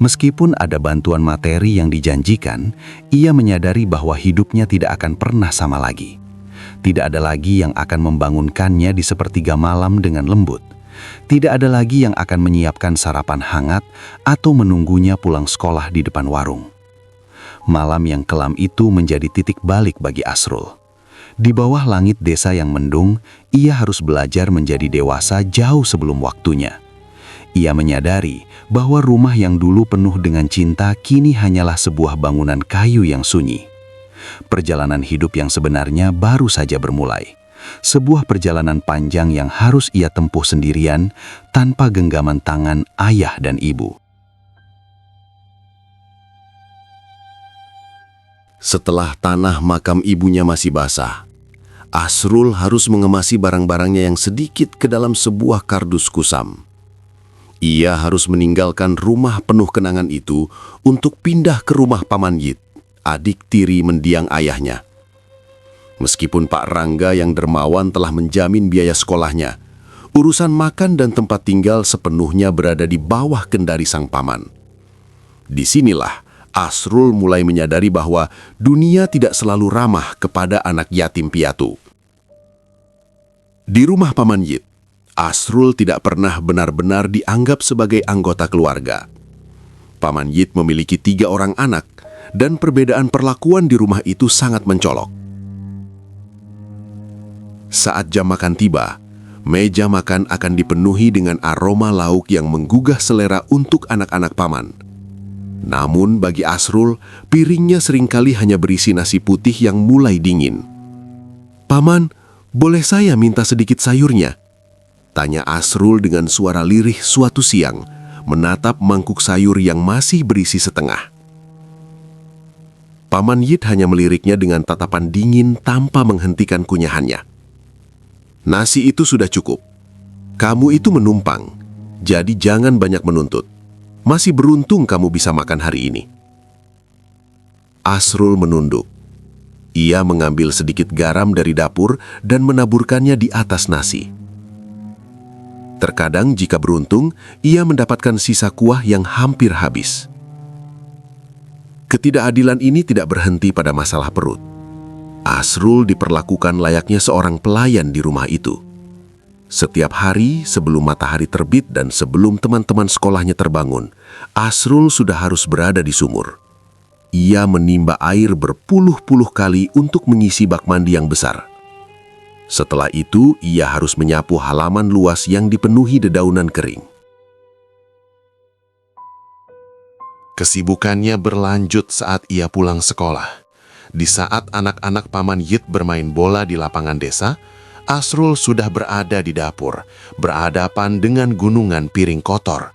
Meskipun ada bantuan materi yang dijanjikan, ia menyadari bahwa hidupnya tidak akan pernah sama lagi. Tidak ada lagi yang akan membangunkannya di sepertiga malam dengan lembut. Tidak ada lagi yang akan menyiapkan sarapan hangat atau menunggunya pulang sekolah di depan warung. Malam yang kelam itu menjadi titik balik bagi Asrul. Di bawah langit desa yang mendung, ia harus belajar menjadi dewasa jauh sebelum waktunya. Ia menyadari bahwa rumah yang dulu penuh dengan cinta kini hanyalah sebuah bangunan kayu yang sunyi. Perjalanan hidup yang sebenarnya baru saja bermulai. Sebuah perjalanan panjang yang harus ia tempuh sendirian tanpa genggaman tangan ayah dan ibu. Setelah tanah makam ibunya masih basah, Asrul harus mengemasi barang-barangnya yang sedikit ke dalam sebuah kardus kusam. Ia harus meninggalkan rumah penuh kenangan itu untuk pindah ke rumah Paman Yit, adik tiri mendiang ayahnya. Meskipun Pak Rangga yang dermawan telah menjamin biaya sekolahnya, urusan makan dan tempat tinggal sepenuhnya berada di bawah kendali sang paman. Disinilah Asrul mulai menyadari bahwa dunia tidak selalu ramah kepada anak yatim piatu. Di rumah Paman Yit, Asrul tidak pernah benar-benar dianggap sebagai anggota keluarga. Paman Yit memiliki 3 orang anak, dan perbedaan perlakuan di rumah itu sangat mencolok. Saat jam makan tiba, meja makan akan dipenuhi dengan aroma lauk yang menggugah selera untuk anak-anak paman. Namun bagi Asrul, piringnya seringkali hanya berisi nasi putih yang mulai dingin. "Paman, boleh saya minta sedikit sayurnya?" tanya Asrul dengan suara lirih suatu siang, menatap mangkuk sayur yang masih berisi setengah. Paman Yit hanya meliriknya dengan tatapan dingin tanpa menghentikan kunyahannya. "Nasi itu sudah cukup. Kamu itu menumpang, jadi jangan banyak menuntut. Masih beruntung kamu bisa makan hari ini." Asrul menunduk. Ia mengambil sedikit garam dari dapur dan menaburkannya di atas nasi. Terkadang jika beruntung, ia mendapatkan sisa kuah yang hampir habis. Ketidakadilan ini tidak berhenti pada masalah perut. Asrul diperlakukan layaknya seorang pelayan di rumah itu. Setiap hari sebelum matahari terbit dan sebelum teman-teman sekolahnya terbangun, Asrul sudah harus berada di sumur. Ia menimba air berpuluh-puluh kali untuk mengisi bak mandi yang besar. Setelah itu, ia harus menyapu halaman luas yang dipenuhi dedaunan kering. Kesibukannya berlanjut saat ia pulang sekolah. Di saat anak-anak Paman Yit bermain bola di lapangan desa, Asrul sudah berada di dapur, berhadapan dengan gunungan piring kotor.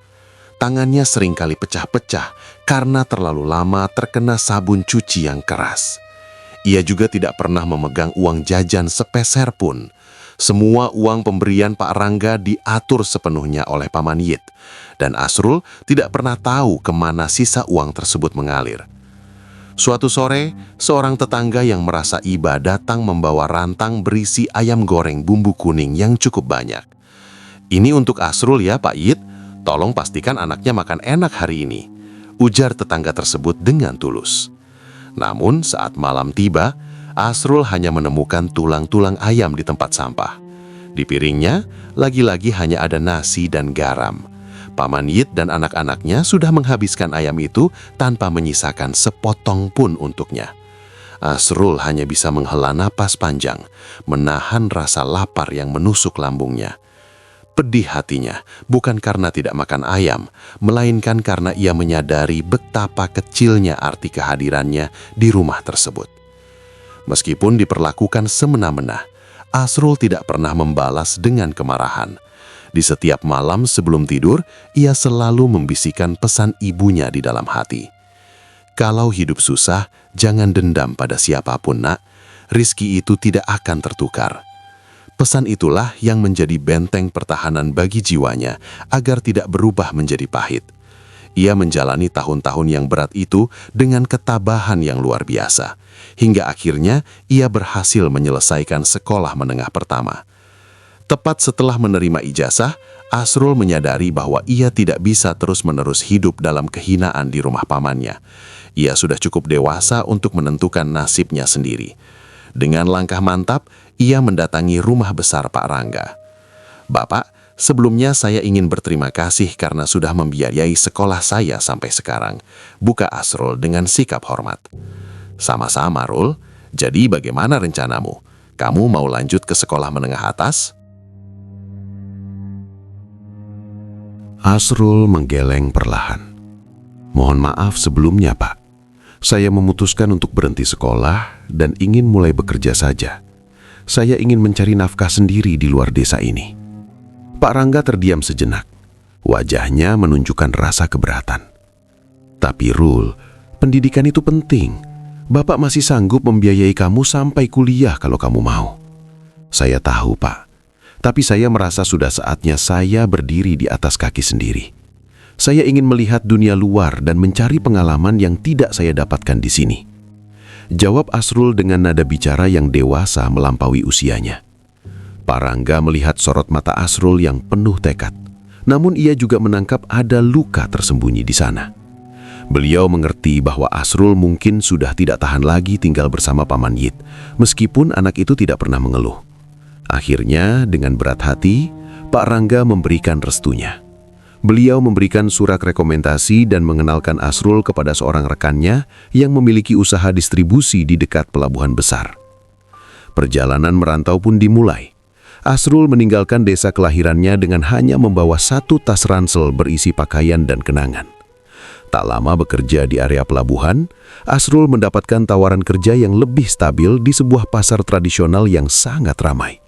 Tangannya seringkali pecah-pecah karena terlalu lama terkena sabun cuci yang keras. Ia juga tidak pernah memegang uang jajan sepeser pun. Semua uang pemberian Pak Rangga diatur sepenuhnya oleh Paman Yit, dan Asrul tidak pernah tahu kemana sisa uang tersebut mengalir. Suatu sore, seorang tetangga yang merasa iba datang membawa rantang berisi ayam goreng bumbu kuning yang cukup banyak. "Ini untuk Asrul ya Pak Yit, tolong pastikan anaknya makan enak hari ini," ujar tetangga tersebut dengan tulus. Namun saat malam tiba, Asrul hanya menemukan tulang-tulang ayam di tempat sampah. Di piringnya, lagi-lagi hanya ada nasi dan garam. Paman Yit dan anak-anaknya sudah menghabiskan ayam itu tanpa menyisakan sepotong pun untuknya. Asrul hanya bisa menghela napas panjang, menahan rasa lapar yang menusuk lambungnya. Pedih hatinya, bukan karena tidak makan ayam, melainkan karena ia menyadari betapa kecilnya arti kehadirannya di rumah tersebut. Meskipun diperlakukan semena-mena, Asrul tidak pernah membalas dengan kemarahan. Di setiap malam sebelum tidur, ia selalu membisikkan pesan ibunya di dalam hati. "Kalau hidup susah, jangan dendam pada siapapun, nak. Rizki itu tidak akan tertukar." Pesan itulah yang menjadi benteng pertahanan bagi jiwanya agar tidak berubah menjadi pahit. Ia menjalani tahun-tahun yang berat itu dengan ketabahan yang luar biasa, hingga akhirnya ia berhasil menyelesaikan sekolah menengah pertama. Tepat setelah menerima ijazah, Asrul menyadari bahwa ia tidak bisa terus-menerus hidup dalam kehinaan di rumah pamannya. Ia sudah cukup dewasa untuk menentukan nasibnya sendiri. Dengan langkah mantap, ia mendatangi rumah besar Pak Rangga. "Bapak, sebelumnya saya ingin berterima kasih karena sudah membiayai sekolah saya sampai sekarang," buka Asrul dengan sikap hormat. "Sama-sama, Rul. Jadi bagaimana rencanamu? Kamu mau lanjut ke sekolah menengah atas?" Asrul menggeleng perlahan. "Mohon maaf sebelumnya, Pak. Saya memutuskan untuk berhenti sekolah dan ingin mulai bekerja saja. Saya ingin mencari nafkah sendiri di luar desa ini." Pak Rangga terdiam sejenak. Wajahnya menunjukkan rasa keberatan. "Tapi Rul, pendidikan itu penting. Bapak masih sanggup membiayai kamu sampai kuliah kalau kamu mau." "Saya tahu, Pak. Tapi saya merasa sudah saatnya saya berdiri di atas kaki sendiri. Saya ingin melihat dunia luar dan mencari pengalaman yang tidak saya dapatkan di sini," jawab Asrul dengan nada bicara yang dewasa melampaui usianya. Pak Rangga melihat sorot mata Asrul yang penuh tekad, namun ia juga menangkap ada luka tersembunyi di sana. Beliau mengerti bahwa Asrul mungkin sudah tidak tahan lagi tinggal bersama Paman Yit, meskipun anak itu tidak pernah mengeluh. Akhirnya, dengan berat hati, Pak Rangga memberikan restunya. Beliau memberikan surat rekomendasi dan mengenalkan Asrul kepada seorang rekannya yang memiliki usaha distribusi di dekat pelabuhan besar. Perjalanan merantau pun dimulai. Asrul meninggalkan desa kelahirannya dengan hanya membawa 1 tas ransel berisi pakaian dan kenangan. Tak lama bekerja di area pelabuhan, Asrul mendapatkan tawaran kerja yang lebih stabil di sebuah pasar tradisional yang sangat ramai.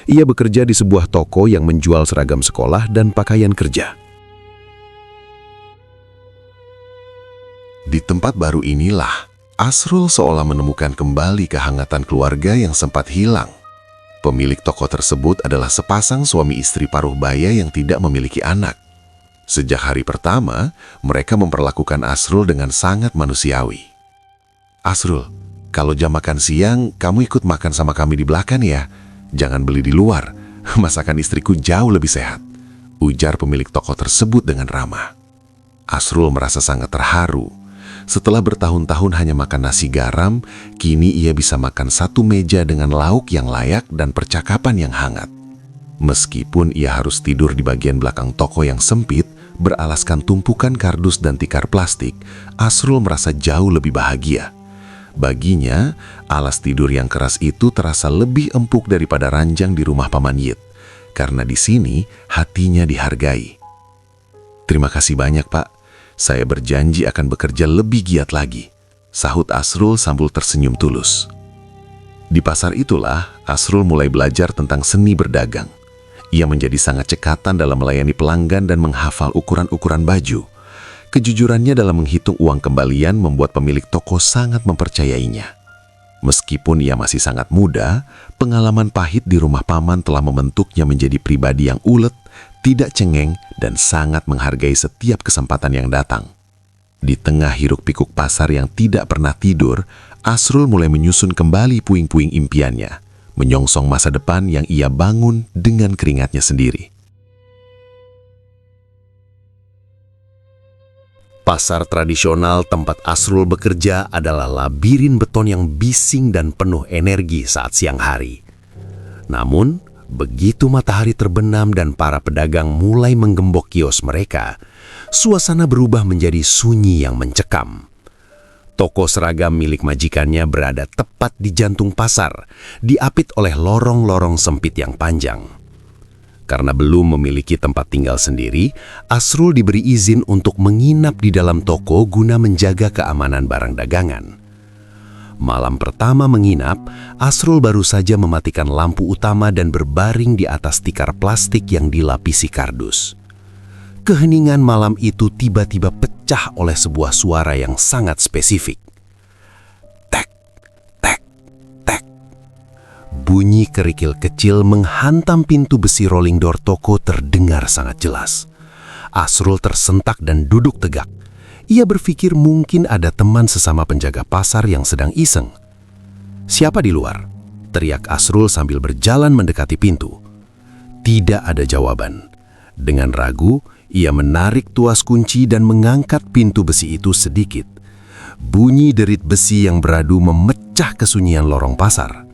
Ia bekerja di sebuah toko yang menjual seragam sekolah dan pakaian kerja. Di tempat baru inilah, Asrul seolah menemukan kembali kehangatan keluarga yang sempat hilang. Pemilik toko tersebut adalah sepasang suami istri paruh baya yang tidak memiliki anak. Sejak hari pertama, mereka memperlakukan Asrul dengan sangat manusiawi. "Asrul, kalau jam makan siang, kamu ikut makan sama kami di belakang ya. Jangan beli di luar, masakan istriku jauh lebih sehat," ujar pemilik toko tersebut dengan ramah. Asrul merasa sangat terharu. Setelah bertahun-tahun hanya makan nasi garam, kini ia bisa makan satu meja dengan lauk yang layak dan percakapan yang hangat. Meskipun ia harus tidur di bagian belakang toko yang sempit, beralaskan tumpukan kardus dan tikar plastik, Asrul merasa jauh lebih bahagia. Baginya, alas tidur yang keras itu terasa lebih empuk daripada ranjang di rumah Paman Yit, karena di sini hatinya dihargai. "Terima kasih banyak, Pak. Saya berjanji akan bekerja lebih giat lagi," sahut Asrul sambil tersenyum tulus. Di pasar itulah, Asrul mulai belajar tentang seni berdagang. Ia menjadi sangat cekatan dalam melayani pelanggan dan menghafal ukuran-ukuran baju. Kejujurannya dalam menghitung uang kembalian membuat pemilik toko sangat mempercayainya. Meskipun ia masih sangat muda, pengalaman pahit di rumah paman telah membentuknya menjadi pribadi yang ulet, tidak cengeng, dan sangat menghargai setiap kesempatan yang datang. Di tengah hiruk-pikuk pasar yang tidak pernah tidur, Asrul mulai menyusun kembali puing-puing impiannya, menyongsong masa depan yang ia bangun dengan keringatnya sendiri. Pasar tradisional tempat Asrul bekerja adalah labirin beton yang bising dan penuh energi saat siang hari. Namun, begitu matahari terbenam dan para pedagang mulai menggembok kios mereka, suasana berubah menjadi sunyi yang mencekam. Toko seragam milik majikannya berada tepat di jantung pasar, diapit oleh lorong-lorong sempit yang panjang. Karena belum memiliki tempat tinggal sendiri, Asrul diberi izin untuk menginap di dalam toko guna menjaga keamanan barang dagangan. Malam pertama menginap, Asrul baru saja mematikan lampu utama dan berbaring di atas tikar plastik yang dilapisi kardus. Keheningan malam itu tiba-tiba pecah oleh sebuah suara yang sangat spesifik. Tek, tek, tek. Bunyi kerikil kecil menghantam pintu besi rolling door toko terdengar sangat jelas. Asrul tersentak dan duduk tegak. Ia berpikir mungkin ada teman sesama penjaga pasar yang sedang iseng. "Siapa di luar?" teriak Asrul sambil berjalan mendekati pintu. Tidak ada jawaban. Dengan ragu, ia menarik tuas kunci dan mengangkat pintu besi itu sedikit. Bunyi derit besi yang beradu memecah kesunyian lorong pasar.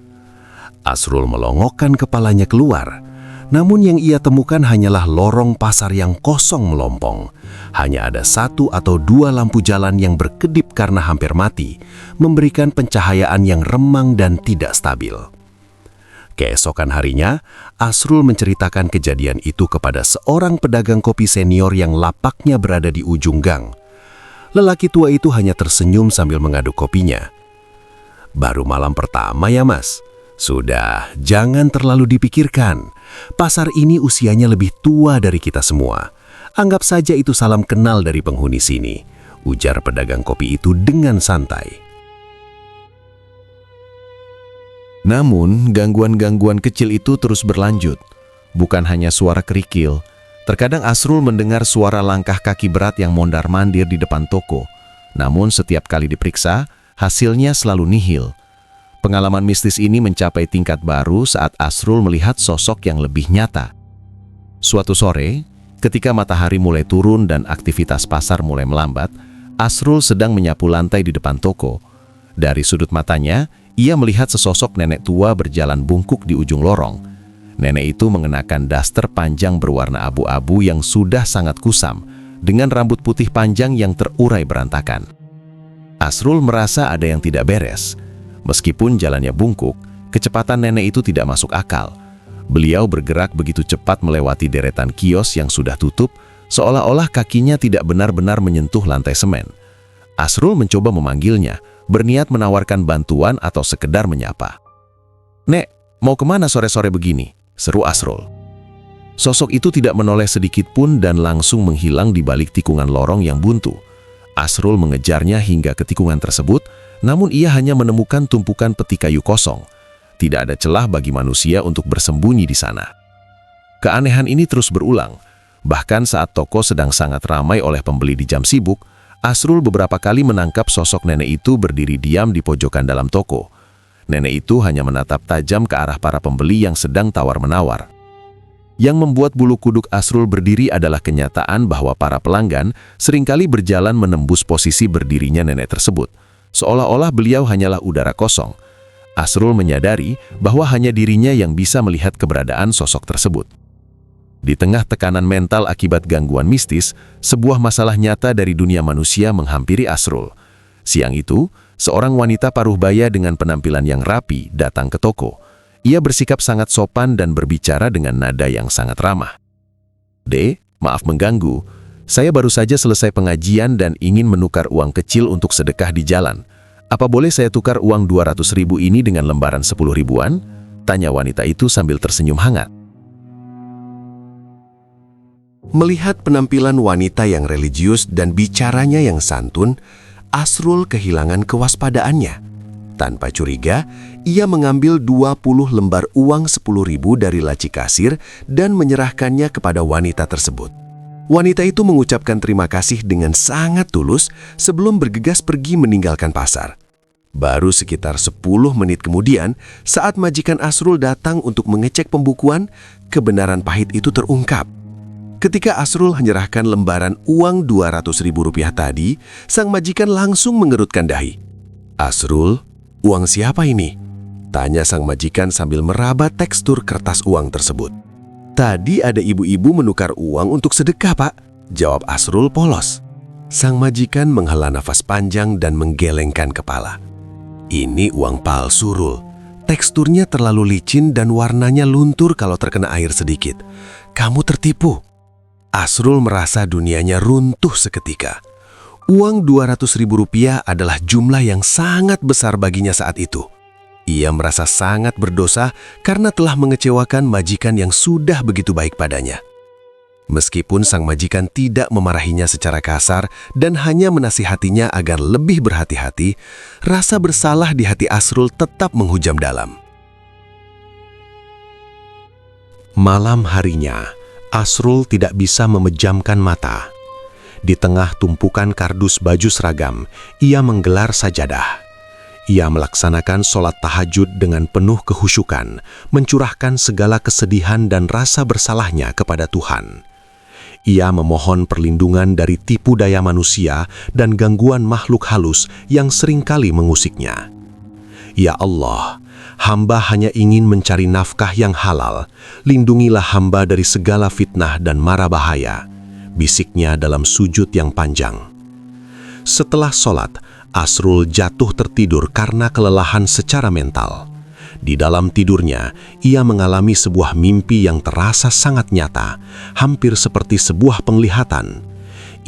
Asrul melongokkan kepalanya keluar, namun yang ia temukan hanyalah lorong pasar yang kosong melompong. Hanya ada 1 atau 2 lampu jalan yang berkedip karena hampir mati, memberikan pencahayaan yang remang dan tidak stabil. Keesokan harinya, Asrul menceritakan kejadian itu kepada seorang pedagang kopi senior yang lapaknya berada di ujung gang. Lelaki tua itu hanya tersenyum sambil mengaduk kopinya. "Baru malam pertama ya, Mas? Sudah, jangan terlalu dipikirkan. Pasar ini usianya lebih tua dari kita semua. Anggap saja itu salam kenal dari penghuni sini," ujar pedagang kopi itu dengan santai. Namun, gangguan-gangguan kecil itu terus berlanjut. Bukan hanya suara kerikil, terkadang Asrul mendengar suara langkah kaki berat yang mondar-mandir di depan toko. Namun setiap kali diperiksa, hasilnya selalu nihil. Pengalaman mistis ini mencapai tingkat baru saat Asrul melihat sosok yang lebih nyata. Suatu sore, ketika matahari mulai turun dan aktivitas pasar mulai melambat, Asrul sedang menyapu lantai di depan toko. Dari sudut matanya, ia melihat sesosok nenek tua berjalan bungkuk di ujung lorong. Nenek itu mengenakan daster panjang berwarna abu-abu yang sudah sangat kusam, dengan rambut putih panjang yang terurai berantakan. Asrul merasa ada yang tidak beres. Meskipun jalannya bungkuk, kecepatan nenek itu tidak masuk akal. Beliau bergerak begitu cepat melewati deretan kios yang sudah tutup, seolah-olah kakinya tidak benar-benar menyentuh lantai semen. Asrul mencoba memanggilnya, berniat menawarkan bantuan atau sekedar menyapa. "Nek, mau kemana sore-sore begini?" seru Asrul. Sosok itu tidak menoleh sedikit pun dan langsung menghilang di balik tikungan lorong yang buntu. Asrul mengejarnya hingga ke tikungan tersebut, namun ia hanya menemukan tumpukan peti kayu kosong. Tidak ada celah bagi manusia untuk bersembunyi di sana. Keanehan ini terus berulang. Bahkan saat toko sedang sangat ramai oleh pembeli di jam sibuk, Asrul beberapa kali menangkap sosok nenek itu berdiri diam di pojokan dalam toko. Nenek itu hanya menatap tajam ke arah para pembeli yang sedang tawar-menawar. Yang membuat bulu kuduk Asrul berdiri adalah kenyataan bahwa para pelanggan seringkali berjalan menembus posisi berdirinya nenek tersebut. Seolah-olah beliau hanyalah udara kosong. Asrul menyadari bahwa hanya dirinya yang bisa melihat keberadaan sosok tersebut. Di tengah tekanan mental akibat gangguan mistis, sebuah masalah nyata dari dunia manusia menghampiri Asrul. Siang itu, seorang wanita paruh baya dengan penampilan yang rapi datang ke toko. Ia bersikap sangat sopan dan berbicara dengan nada yang sangat ramah. "Dek, maaf mengganggu. Saya baru saja selesai pengajian dan ingin menukar uang kecil untuk sedekah di jalan. Apa boleh saya tukar uang 200.000 ini dengan lembaran 10 ribuan?" tanya wanita itu sambil tersenyum hangat. Melihat penampilan wanita yang religius dan bicaranya yang santun, Asrul kehilangan kewaspadaannya. Tanpa curiga, ia mengambil 20 lembar uang 10.000 dari laci kasir dan menyerahkannya kepada wanita tersebut. Wanita itu mengucapkan terima kasih dengan sangat tulus sebelum bergegas pergi meninggalkan pasar. Baru sekitar 10 menit kemudian, saat majikan Asrul datang untuk mengecek pembukuan, kebenaran pahit itu terungkap. Ketika Asrul menyerahkan lembaran uang 200.000 rupiah tadi, sang majikan langsung mengerutkan dahi. "Asrul, uang siapa ini?" tanya sang majikan sambil meraba tekstur kertas uang tersebut. "Tadi ada ibu-ibu menukar uang untuk sedekah, Pak," jawab Asrul polos. Sang majikan menghela nafas panjang dan menggelengkan kepala. "Ini uang palsu, Rul. Teksturnya terlalu licin dan warnanya luntur kalau terkena air sedikit. Kamu tertipu." Asrul merasa dunianya runtuh seketika. Uang 200.000 rupiah adalah jumlah yang sangat besar baginya saat itu. Ia merasa sangat berdosa karena telah mengecewakan majikan yang sudah begitu baik padanya. Meskipun sang majikan tidak memarahinya secara kasar dan hanya menasihatinya agar lebih berhati-hati, rasa bersalah di hati Asrul tetap menghujam dalam. Malam harinya, Asrul tidak bisa memejamkan mata. Di tengah tumpukan kardus baju seragam, ia menggelar sajadah. Ia melaksanakan sholat tahajud dengan penuh kehusyukan, mencurahkan segala kesedihan dan rasa bersalahnya kepada Tuhan. Ia memohon perlindungan dari tipu daya manusia dan gangguan makhluk halus yang seringkali mengusiknya. Ya Allah, hamba hanya ingin mencari nafkah yang halal. Lindungilah hamba dari segala fitnah dan mara bahaya, bisiknya dalam sujud yang panjang. Setelah sholat, Asrul jatuh tertidur karena kelelahan secara mental. Di dalam tidurnya, ia mengalami sebuah mimpi yang terasa sangat nyata, hampir seperti sebuah penglihatan.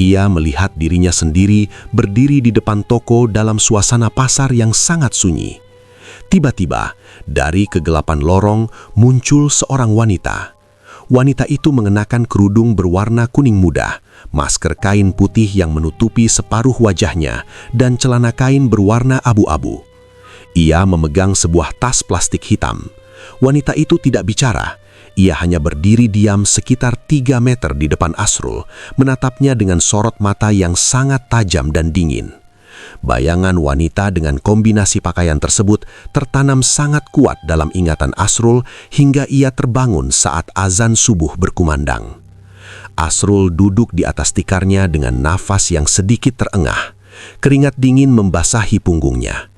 Ia melihat dirinya sendiri berdiri di depan toko dalam suasana pasar yang sangat sunyi. Tiba-tiba, dari kegelapan lorong muncul seorang wanita. Wanita itu mengenakan kerudung berwarna kuning muda, masker kain putih yang menutupi separuh wajahnya, dan celana kain berwarna abu-abu. Ia memegang sebuah tas plastik hitam. Wanita itu tidak bicara. Ia hanya berdiri diam sekitar 3 meter di depan Asrul, menatapnya dengan sorot mata yang sangat tajam dan dingin. Bayangan wanita dengan kombinasi pakaian tersebut tertanam sangat kuat dalam ingatan Asrul hingga ia terbangun saat azan subuh berkumandang. Asrul duduk di atas tikarnya dengan nafas yang sedikit terengah. Keringat dingin membasahi punggungnya.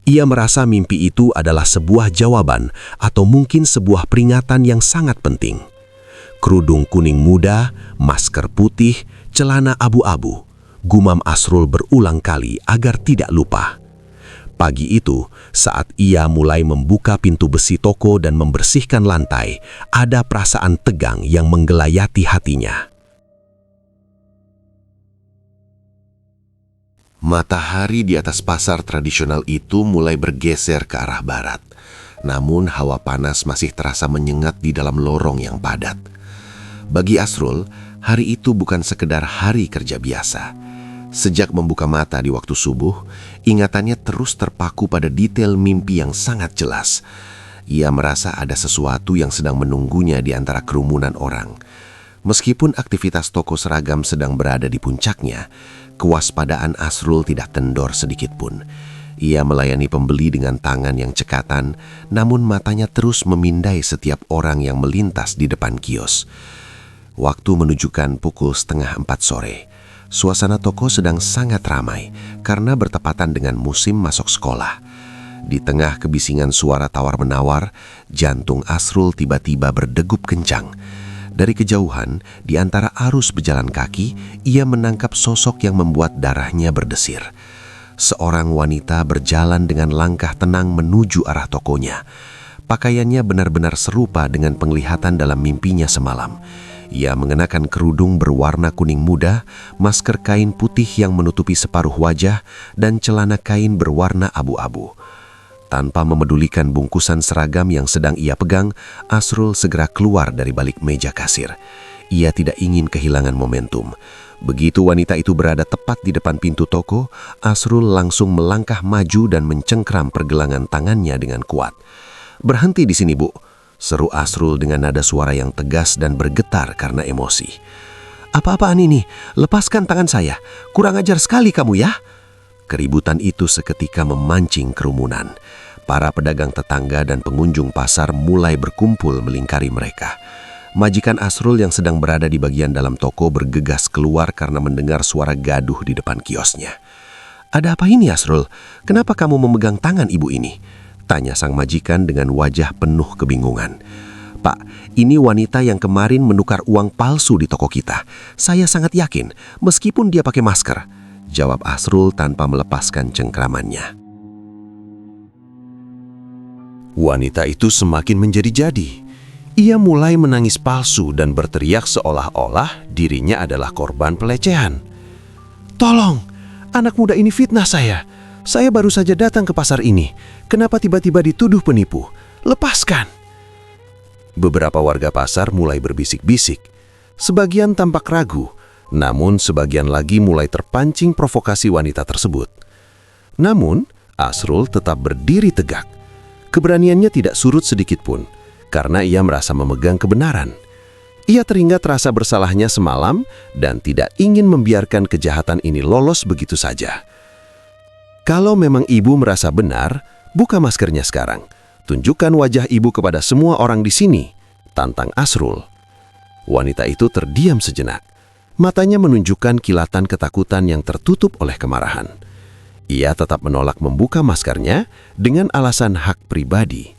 Ia merasa mimpi itu adalah sebuah jawaban atau mungkin sebuah peringatan yang sangat penting. Kerudung kuning muda, masker putih, celana abu-abu. Gumam Asrul berulang kali agar tidak lupa. Pagi itu, saat ia mulai membuka pintu besi toko dan membersihkan lantai, ada perasaan tegang yang menggelayati hatinya. Matahari di atas pasar tradisional itu mulai bergeser ke arah barat. Namun hawa panas masih terasa menyengat di dalam lorong yang padat. Bagi Asrul, hari itu bukan sekedar hari kerja biasa. Sejak membuka mata di waktu subuh, ingatannya terus terpaku pada detail mimpi yang sangat jelas. Ia merasa ada sesuatu yang sedang menunggunya di antara kerumunan orang. Meskipun aktivitas toko seragam sedang berada di puncaknya, kewaspadaan Asrul tidak kendor sedikit pun. Ia melayani pembeli dengan tangan yang cekatan, namun matanya terus memindai setiap orang yang melintas di depan kios. Waktu menunjukkan pukul 3:30 sore. Suasana toko sedang sangat ramai karena bertepatan dengan musim masuk sekolah. Di tengah kebisingan suara tawar-menawar, jantung Asrul tiba-tiba berdegup kencang. Dari kejauhan, di antara arus berjalan kaki, ia menangkap sosok yang membuat darahnya berdesir. Seorang wanita berjalan dengan langkah tenang menuju arah tokonya. Pakaiannya benar-benar serupa dengan penglihatan dalam mimpinya semalam. Ia mengenakan kerudung berwarna kuning muda, masker kain putih yang menutupi separuh wajah, dan celana kain berwarna abu-abu. Tanpa memedulikan bungkusan seragam yang sedang ia pegang, Asrul segera keluar dari balik meja kasir. Ia tidak ingin kehilangan momentum. Begitu wanita itu berada tepat di depan pintu toko, Asrul langsung melangkah maju dan mencengkram pergelangan tangannya dengan kuat. "Berhenti di sini, Bu," seru Asrul dengan nada suara yang tegas dan bergetar karena emosi. "Apa-apaan ini? Lepaskan tangan saya. Kurang ajar sekali kamu ya." Keributan itu seketika memancing kerumunan. Para pedagang tetangga dan pengunjung pasar mulai berkumpul melingkari mereka. Majikan Asrul yang sedang berada di bagian dalam toko bergegas keluar karena mendengar suara gaduh di depan kiosnya. "Ada apa ini, Asrul? Kenapa kamu memegang tangan ibu ini?" tanya sang majikan dengan wajah penuh kebingungan. "Pak, ini wanita yang kemarin menukar uang palsu di toko kita. Saya sangat yakin, meskipun dia pakai masker," jawab Asrul tanpa melepaskan cengkramannya. Wanita itu semakin menjadi-jadi. Ia mulai menangis palsu dan berteriak seolah-olah dirinya adalah korban pelecehan. "Tolong, anak muda ini fitnah saya. Saya baru saja datang ke pasar ini. Kenapa tiba-tiba dituduh penipu? Lepaskan!" Beberapa warga pasar mulai berbisik-bisik. Sebagian tampak ragu, namun sebagian lagi mulai terpancing provokasi wanita tersebut. Namun, Asrul tetap berdiri tegak. Keberaniannya tidak surut sedikit pun, karena ia merasa memegang kebenaran. Ia teringat rasa bersalahnya semalam dan tidak ingin membiarkan kejahatan ini lolos begitu saja. "Kalau memang ibu merasa benar, buka maskernya sekarang. Tunjukkan wajah ibu kepada semua orang di sini," tantang Asrul. Wanita itu terdiam sejenak. Matanya menunjukkan kilatan ketakutan yang tertutup oleh kemarahan. Ia tetap menolak membuka maskernya dengan alasan hak pribadi.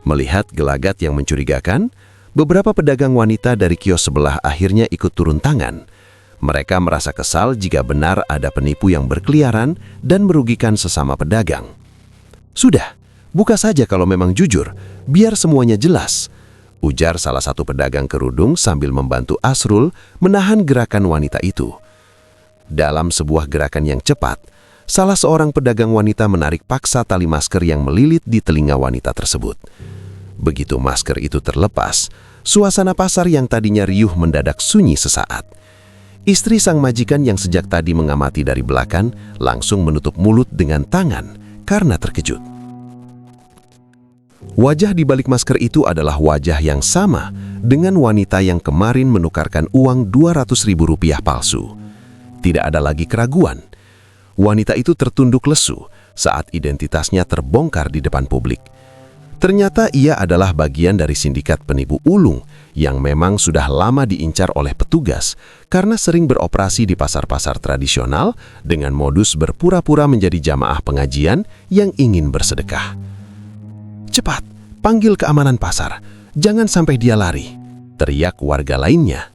Melihat gelagat yang mencurigakan, beberapa pedagang wanita dari kios sebelah akhirnya ikut turun tangan. Mereka merasa kesal jika benar ada penipu yang berkeliaran dan merugikan sesama pedagang. "Sudah, buka saja kalau memang jujur, biar semuanya jelas," ujar salah satu pedagang kerudung sambil membantu Asrul menahan gerakan wanita itu. Dalam sebuah gerakan yang cepat, salah seorang pedagang wanita menarik paksa tali masker yang melilit di telinga wanita tersebut. Begitu masker itu terlepas, suasana pasar yang tadinya riuh mendadak sunyi sesaat. Istri sang majikan yang sejak tadi mengamati dari belakang langsung menutup mulut dengan tangan karena terkejut. Wajah di balik masker itu adalah wajah yang sama dengan wanita yang kemarin menukarkan uang Rp200.000 palsu. Tidak ada lagi keraguan. Wanita itu tertunduk lesu saat identitasnya terbongkar di depan publik. Ternyata ia adalah bagian dari sindikat penipu ulung yang memang sudah lama diincar oleh petugas karena sering beroperasi di pasar-pasar tradisional dengan modus berpura-pura menjadi jamaah pengajian yang ingin bersedekah. "Cepat, panggil keamanan pasar. Jangan sampai dia lari," teriak warga lainnya.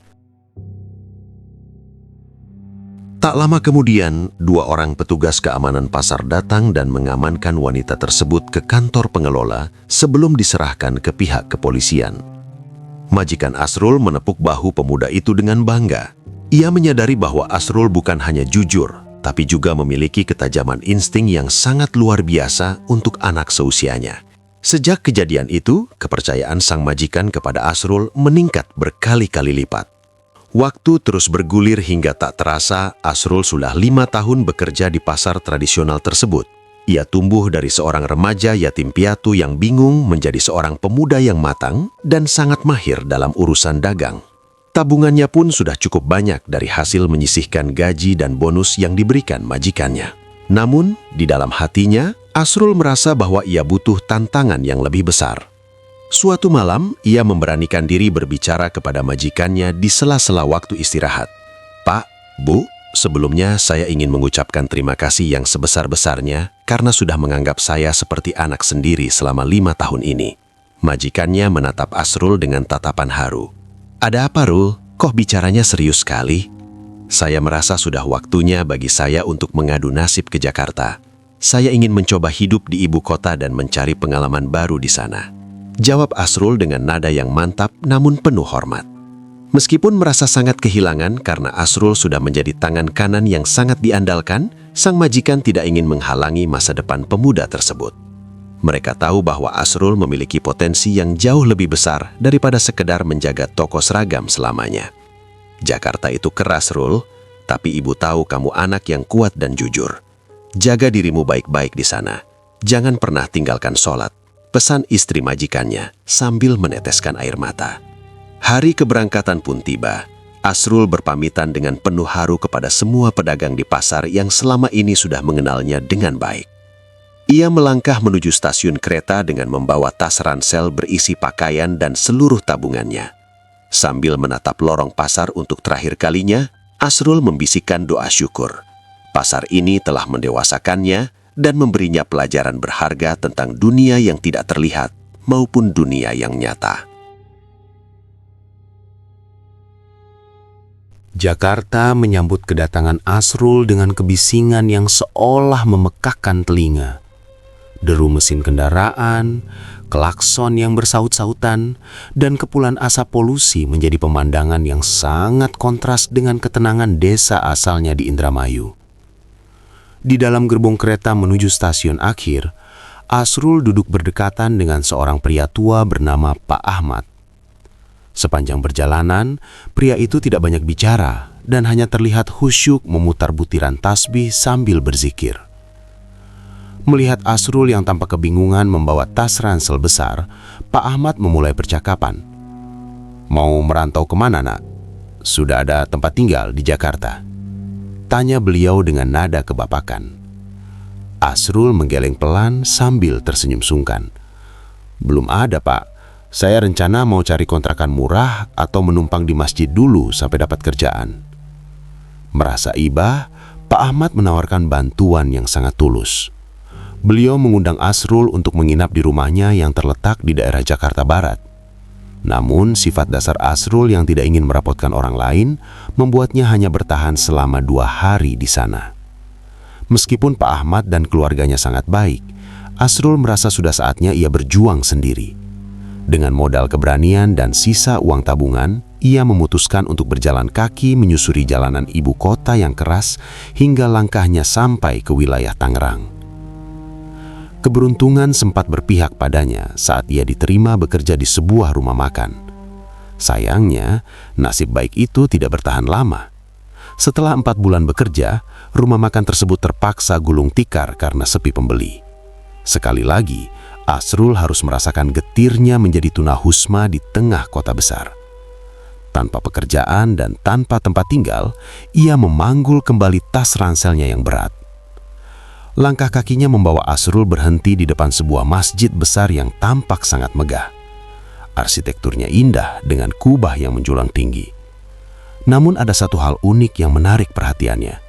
Tak lama kemudian, 2 orang petugas keamanan pasar datang dan mengamankan wanita tersebut ke kantor pengelola sebelum diserahkan ke pihak kepolisian. Majikan Asrul menepuk bahu pemuda itu dengan bangga. Ia menyadari bahwa Asrul bukan hanya jujur, tapi juga memiliki ketajaman insting yang sangat luar biasa untuk anak seusianya. Sejak kejadian itu, kepercayaan sang majikan kepada Asrul meningkat berkali-kali lipat. Waktu terus bergulir hingga tak terasa Asrul sudah 5 tahun bekerja di pasar tradisional tersebut. Ia tumbuh dari seorang remaja yatim piatu yang bingung menjadi seorang pemuda yang matang dan sangat mahir dalam urusan dagang. Tabungannya pun sudah cukup banyak dari hasil menyisihkan gaji dan bonus yang diberikan majikannya. Namun, di dalam hatinya, Asrul merasa bahwa ia butuh tantangan yang lebih besar. Suatu malam, ia memberanikan diri berbicara kepada majikannya di sela-sela waktu istirahat. "Pak, Bu, sebelumnya saya ingin mengucapkan terima kasih yang sebesar-besarnya karena sudah menganggap saya seperti anak sendiri selama 5 tahun ini." Majikannya menatap Asrul dengan tatapan haru. "Ada apa, Rul? Kok bicaranya serius sekali?" "Saya merasa sudah waktunya bagi saya untuk mengadu nasib ke Jakarta. Saya ingin mencoba hidup di ibu kota dan mencari pengalaman baru di sana," jawab Asrul dengan nada yang mantap namun penuh hormat. Meskipun merasa sangat kehilangan karena Asrul sudah menjadi tangan kanan yang sangat diandalkan, sang majikan tidak ingin menghalangi masa depan pemuda tersebut. Mereka tahu bahwa Asrul memiliki potensi yang jauh lebih besar daripada sekedar menjaga toko seragam selamanya. "Jakarta itu keras, Rul, tapi ibu tahu kamu anak yang kuat dan jujur. Jaga dirimu baik-baik di sana. Jangan pernah tinggalkan sholat," pesan istri majikannya sambil meneteskan air mata. Hari keberangkatan pun tiba. Asrul berpamitan dengan penuh haru kepada semua pedagang di pasar yang selama ini sudah mengenalnya dengan baik. Ia melangkah menuju stasiun kereta dengan membawa tas ransel berisi pakaian dan seluruh tabungannya. Sambil menatap lorong pasar untuk terakhir kalinya, Asrul membisikkan doa syukur. Pasar ini telah mendewasakannya dan memberinya pelajaran berharga tentang dunia yang tidak terlihat maupun dunia yang nyata. Jakarta menyambut kedatangan Asrul dengan kebisingan yang seolah memekakkan telinga. Deru mesin kendaraan, klakson yang bersaut-sautan, dan kepulan asap polusi menjadi pemandangan yang sangat kontras dengan ketenangan desa asalnya di Indramayu. Di dalam gerbong kereta menuju stasiun akhir, Asrul duduk berdekatan dengan seorang pria tua bernama Pak Ahmad. Sepanjang perjalanan, pria itu tidak banyak bicara dan hanya terlihat khusyuk memutar butiran tasbih sambil berzikir. Melihat Asrul yang tampak kebingungan membawa tas ransel besar, Pak Ahmad memulai percakapan. "Mau merantau kemana, Nak? Sudah ada tempat tinggal di Jakarta?" tanya beliau dengan nada kebapakan. Asrul menggeleng pelan sambil tersenyum sungkan. "Belum ada, Pak. Saya rencana mau cari kontrakan murah atau menumpang di masjid dulu sampai dapat kerjaan." Merasa iba, Pak Ahmad menawarkan bantuan yang sangat tulus. Beliau mengundang Asrul untuk menginap di rumahnya yang terletak di daerah Jakarta Barat. Namun, sifat dasar Asrul yang tidak ingin merepotkan orang lain membuatnya hanya bertahan selama 2 hari di sana. Meskipun Pak Ahmad dan keluarganya sangat baik, Asrul merasa sudah saatnya ia berjuang sendiri. Dengan modal keberanian dan sisa uang tabungan, ia memutuskan untuk berjalan kaki menyusuri jalanan ibu kota yang keras hingga langkahnya sampai ke wilayah Tangerang. Keberuntungan sempat berpihak padanya saat ia diterima bekerja di sebuah rumah makan. Sayangnya, nasib baik itu tidak bertahan lama. Setelah 4 bulan bekerja, rumah makan tersebut terpaksa gulung tikar karena sepi pembeli. Sekali lagi, Asrul harus merasakan getirnya menjadi tunahusma di tengah kota besar. Tanpa pekerjaan dan tanpa tempat tinggal, ia memanggul kembali tas ranselnya yang berat. Langkah kakinya membawa Asrul berhenti di depan sebuah masjid besar yang tampak sangat megah. Arsitekturnya indah dengan kubah yang menjulang tinggi. Namun ada satu hal unik yang menarik perhatiannya.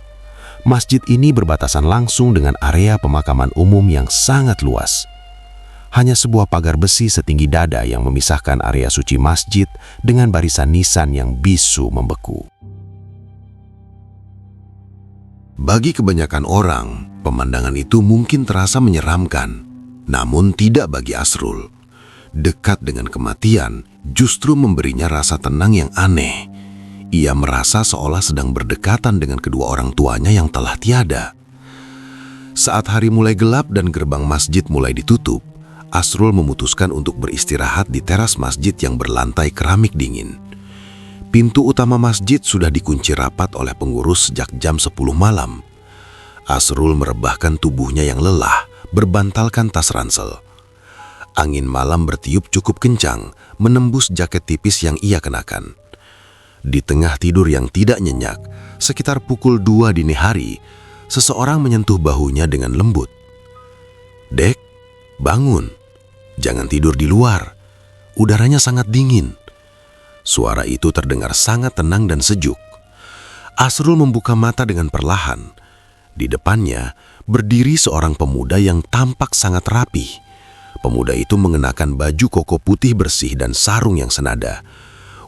Masjid ini berbatasan langsung dengan area pemakaman umum yang sangat luas. Hanya sebuah pagar besi setinggi dada yang memisahkan area suci masjid dengan barisan nisan yang bisu membeku. Bagi kebanyakan orang, pemandangan itu mungkin terasa menyeramkan, namun tidak bagi Asrul. Dekat dengan kematian justru memberinya rasa tenang yang aneh. Ia merasa seolah sedang berdekatan dengan kedua orang tuanya yang telah tiada. Saat hari mulai gelap dan gerbang masjid mulai ditutup, Asrul memutuskan untuk beristirahat di teras masjid yang berlantai keramik dingin. Pintu utama masjid sudah dikunci rapat oleh pengurus sejak jam 10 malam. Asrul merebahkan tubuhnya yang lelah, berbantalkan tas ransel. Angin malam bertiup cukup kencang, menembus jaket tipis yang ia kenakan. Di tengah tidur yang tidak nyenyak, sekitar pukul 2 dini hari, seseorang menyentuh bahunya dengan lembut. "Dek, bangun. Jangan tidur di luar. Udaranya sangat dingin." Suara itu terdengar sangat tenang dan sejuk. Asrul membuka mata dengan perlahan. Di depannya berdiri seorang pemuda yang tampak sangat rapih. Pemuda itu mengenakan baju koko putih bersih dan sarung yang senada.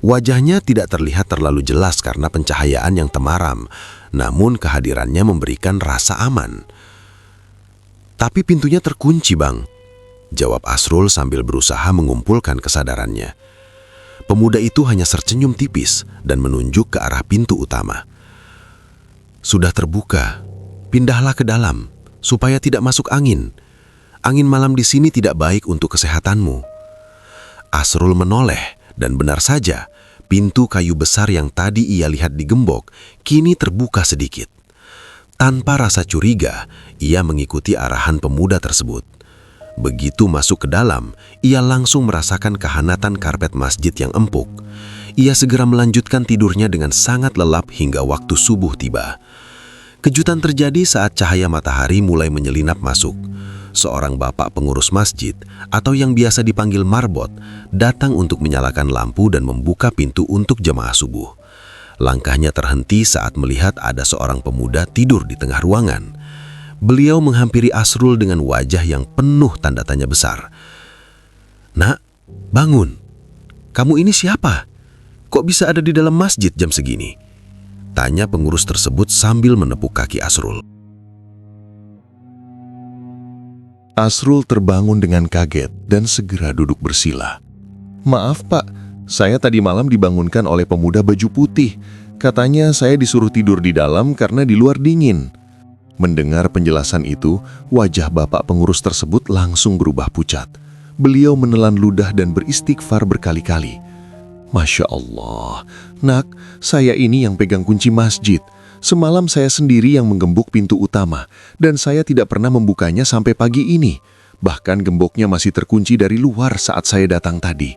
Wajahnya tidak terlihat terlalu jelas karena pencahayaan yang temaram, namun kehadirannya memberikan rasa aman. "Tapi pintunya terkunci, Bang," jawab Asrul sambil berusaha mengumpulkan kesadarannya. Pemuda itu hanya tersenyum tipis dan menunjuk ke arah pintu utama. "Sudah terbuka. Pindahlah ke dalam, supaya tidak masuk angin. Angin malam di sini tidak baik untuk kesehatanmu." Asrul menoleh, dan benar saja, pintu kayu besar yang tadi ia lihat digembok kini terbuka sedikit. Tanpa rasa curiga, ia mengikuti arahan pemuda tersebut. Begitu masuk ke dalam, ia langsung merasakan kehanatan karpet masjid yang empuk. Ia segera melanjutkan tidurnya dengan sangat lelap hingga waktu subuh tiba. Kejutan terjadi saat cahaya matahari mulai menyelinap masuk. Seorang bapak pengurus masjid, atau yang biasa dipanggil marbot, datang untuk menyalakan lampu dan membuka pintu untuk jemaah subuh. Langkahnya terhenti saat melihat ada seorang pemuda tidur di tengah ruangan. Beliau menghampiri Asrul dengan wajah yang penuh tanda tanya besar. "Nak, bangun. Kamu ini siapa? Kok bisa ada di dalam masjid jam segini?" tanya pengurus tersebut sambil menepuk kaki Asrul. Asrul terbangun dengan kaget dan segera duduk bersila. "Maaf Pak, saya tadi malam dibangunkan oleh pemuda baju putih. Katanya saya disuruh tidur di dalam karena di luar dingin." Mendengar penjelasan itu, wajah bapak pengurus tersebut langsung berubah pucat. Beliau menelan ludah dan beristighfar berkali-kali. "Masya Allah, Nak, saya ini yang pegang kunci masjid. Semalam saya sendiri yang menggembok pintu utama, dan saya tidak pernah membukanya sampai pagi ini. Bahkan gemboknya masih terkunci dari luar saat saya datang tadi."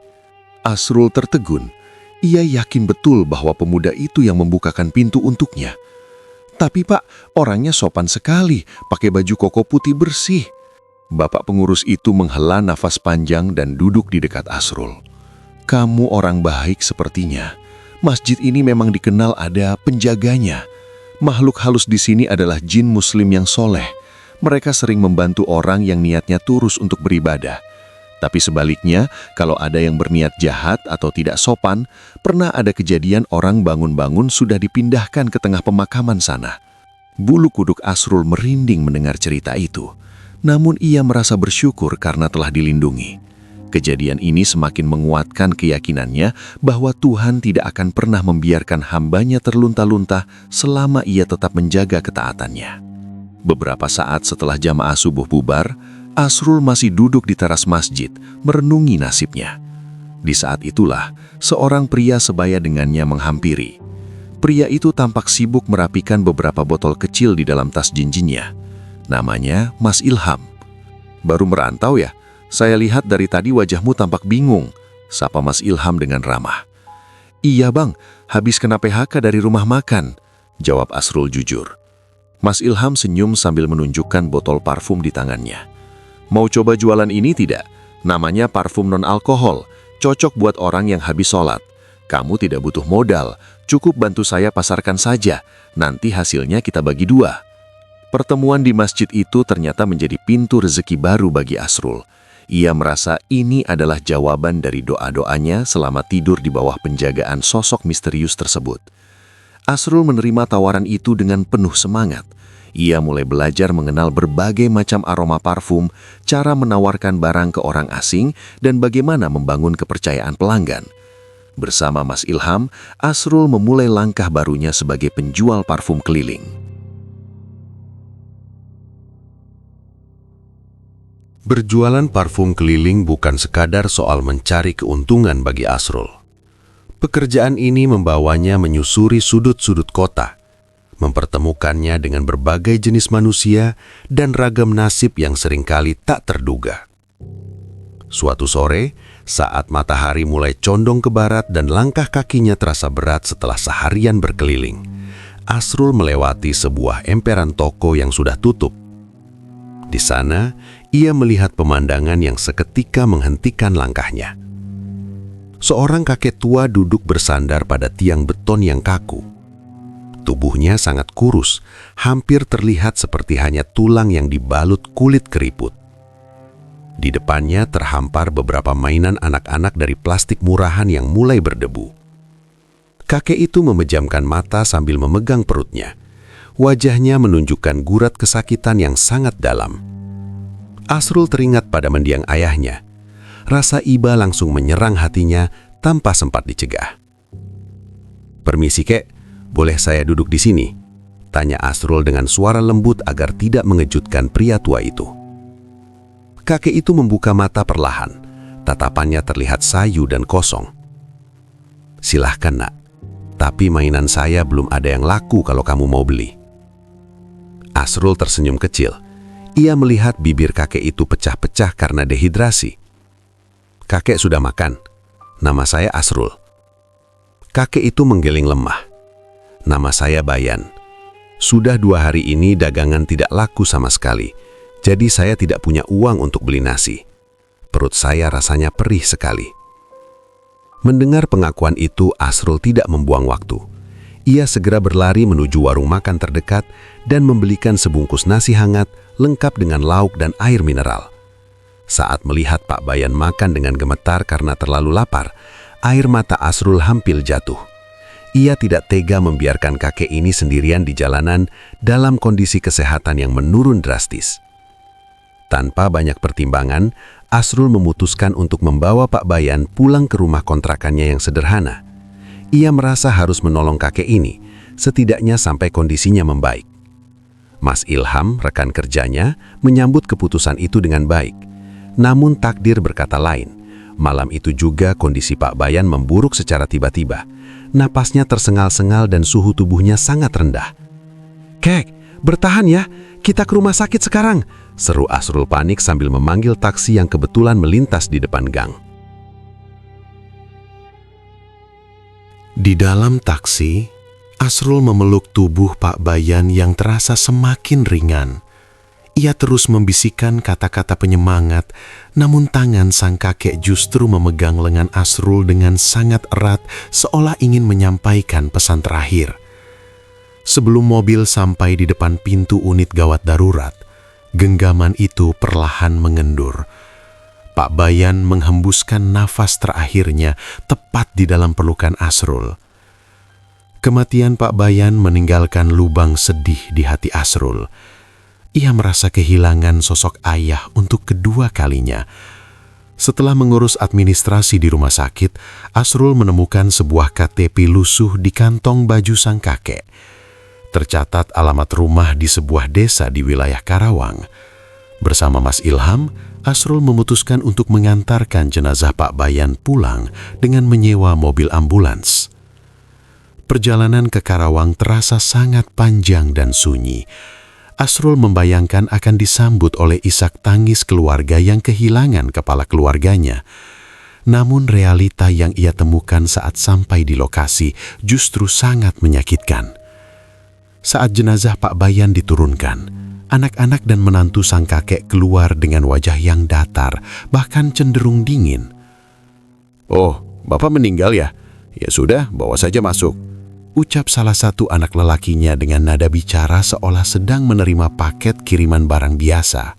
Asrul tertegun. Ia yakin betul bahwa pemuda itu yang membukakan pintu untuknya. "Tapi Pak, orangnya sopan sekali, pakai baju koko putih bersih." Bapak pengurus itu menghela nafas panjang dan duduk di dekat Asrul. "Kamu orang baik sepertinya. Masjid ini memang dikenal ada penjaganya. Makhluk halus di sini adalah jin muslim yang soleh. Mereka sering membantu orang yang niatnya tulus untuk beribadah. Tapi sebaliknya, kalau ada yang berniat jahat atau tidak sopan, pernah ada kejadian orang bangun-bangun sudah dipindahkan ke tengah pemakaman sana. Bulu kuduk Asrul merinding mendengar cerita itu. Namun ia merasa bersyukur karena telah dilindungi. Kejadian ini semakin menguatkan keyakinannya bahwa Tuhan tidak akan pernah membiarkan hambanya terlunta-lunta selama ia tetap menjaga ketaatannya. Beberapa saat setelah jamaah subuh bubar, Asrul masih duduk di teras masjid, merenungi nasibnya. Di saat itulah, seorang pria sebaya dengannya menghampiri. Pria itu tampak sibuk merapikan beberapa botol kecil di dalam tas jinjinnya. Namanya Mas Ilham. "Baru merantau ya? Saya lihat dari tadi wajahmu tampak bingung," sapa Mas Ilham dengan ramah. "Iya bang, habis kena PHK dari rumah makan," jawab Asrul jujur. Mas Ilham senyum sambil menunjukkan botol parfum di tangannya. "Mau coba jualan ini tidak? Namanya parfum non-alkohol, cocok buat orang yang habis sholat. Kamu tidak butuh modal, cukup bantu saya pasarkan saja, nanti hasilnya kita bagi 2. Pertemuan di masjid itu ternyata menjadi pintu rezeki baru bagi Asrul. Ia merasa ini adalah jawaban dari doa-doanya selama tidur di bawah penjagaan sosok misterius tersebut. Asrul menerima tawaran itu dengan penuh semangat. Ia mulai belajar mengenal berbagai macam aroma parfum, cara menawarkan barang ke orang asing, dan bagaimana membangun kepercayaan pelanggan. Bersama Mas Ilham, Asrul memulai langkah barunya sebagai penjual parfum keliling. Berjualan parfum keliling bukan sekadar soal mencari keuntungan bagi Asrul. Pekerjaan ini membawanya menyusuri sudut-sudut kota, mempertemukannya dengan berbagai jenis manusia dan ragam nasib yang seringkali tak terduga. Suatu sore, saat matahari mulai condong ke barat dan langkah kakinya terasa berat setelah seharian berkeliling, Asrul melewati sebuah emperan toko yang sudah tutup. Di sana, ia melihat pemandangan yang seketika menghentikan langkahnya. Seorang kakek tua duduk bersandar pada tiang beton yang kaku. Tubuhnya sangat kurus, hampir terlihat seperti hanya tulang yang dibalut kulit keriput. Di depannya terhampar beberapa mainan anak-anak dari plastik murahan yang mulai berdebu. Kakek itu memejamkan mata sambil memegang perutnya. Wajahnya menunjukkan gurat kesakitan yang sangat dalam. Asrul teringat pada mendiang ayahnya. Rasa iba langsung menyerang hatinya tanpa sempat dicegah. "Permisi kek, boleh saya duduk di sini?" tanya Asrul dengan suara lembut agar tidak mengejutkan pria tua itu. Kakek itu membuka mata perlahan. Tatapannya terlihat sayu dan kosong. "Silahkan nak, tapi mainan saya belum ada yang laku kalau kamu mau beli." Asrul tersenyum kecil. Ia melihat bibir kakek itu pecah-pecah karena dehidrasi. "Kakek sudah makan. Nama saya Asrul." Kakek itu menggeleng lemah. "Nama saya Bayan. Sudah 2 hari ini dagangan tidak laku sama sekali, jadi saya tidak punya uang untuk beli nasi. Perut saya rasanya perih sekali." Mendengar pengakuan itu, Asrul tidak membuang waktu. Ia segera berlari menuju warung makan terdekat dan membelikan sebungkus nasi hangat lengkap dengan lauk dan air mineral. Saat melihat Pak Bayan makan dengan gemetar karena terlalu lapar, air mata Asrul hampir jatuh. Ia tidak tega membiarkan kakek ini sendirian di jalanan dalam kondisi kesehatan yang menurun drastis. Tanpa banyak pertimbangan, Asrul memutuskan untuk membawa Pak Bayan pulang ke rumah kontrakannya yang sederhana. Ia merasa harus menolong kakek ini, setidaknya sampai kondisinya membaik. Mas Ilham, rekan kerjanya, menyambut keputusan itu dengan baik. Namun takdir berkata lain. Malam itu juga kondisi Pak Bayan memburuk secara tiba-tiba. Napasnya tersengal-sengal dan suhu tubuhnya sangat rendah. "Kek, bertahan ya, kita ke rumah sakit sekarang," seru Asrul panik sambil memanggil taksi yang kebetulan melintas di depan gang. Di dalam taksi, Asrul memeluk tubuh Pak Bayan yang terasa semakin ringan. Ia terus membisikkan kata-kata penyemangat, namun tangan sang kakek justru memegang lengan Asrul dengan sangat erat seolah ingin menyampaikan pesan terakhir. Sebelum mobil sampai di depan pintu unit gawat darurat, genggaman itu perlahan mengendur. Pak Bayan menghembuskan nafas terakhirnya tepat di dalam pelukan Asrul. Kematian Pak Bayan meninggalkan lubang sedih di hati Asrul. Ia merasa kehilangan sosok ayah untuk kedua kalinya. Setelah mengurus administrasi di rumah sakit, Asrul menemukan sebuah KTP lusuh di kantong baju sang kakek. Tercatat alamat rumah di sebuah desa di wilayah Karawang. Bersama Mas Ilham, Asrul memutuskan untuk mengantarkan jenazah Pak Bayan pulang dengan menyewa mobil ambulans. Perjalanan ke Karawang terasa sangat panjang dan sunyi. Asrul membayangkan akan disambut oleh isak tangis keluarga yang kehilangan kepala keluarganya. Namun realita yang ia temukan saat sampai di lokasi justru sangat menyakitkan. Saat jenazah Pak Bayan diturunkan, anak-anak dan menantu sang kakek keluar dengan wajah yang datar, bahkan cenderung dingin. "Oh, Bapak meninggal ya? Ya sudah, bawa saja masuk," ucap salah satu anak lelakinya dengan nada bicara seolah sedang menerima paket kiriman barang biasa.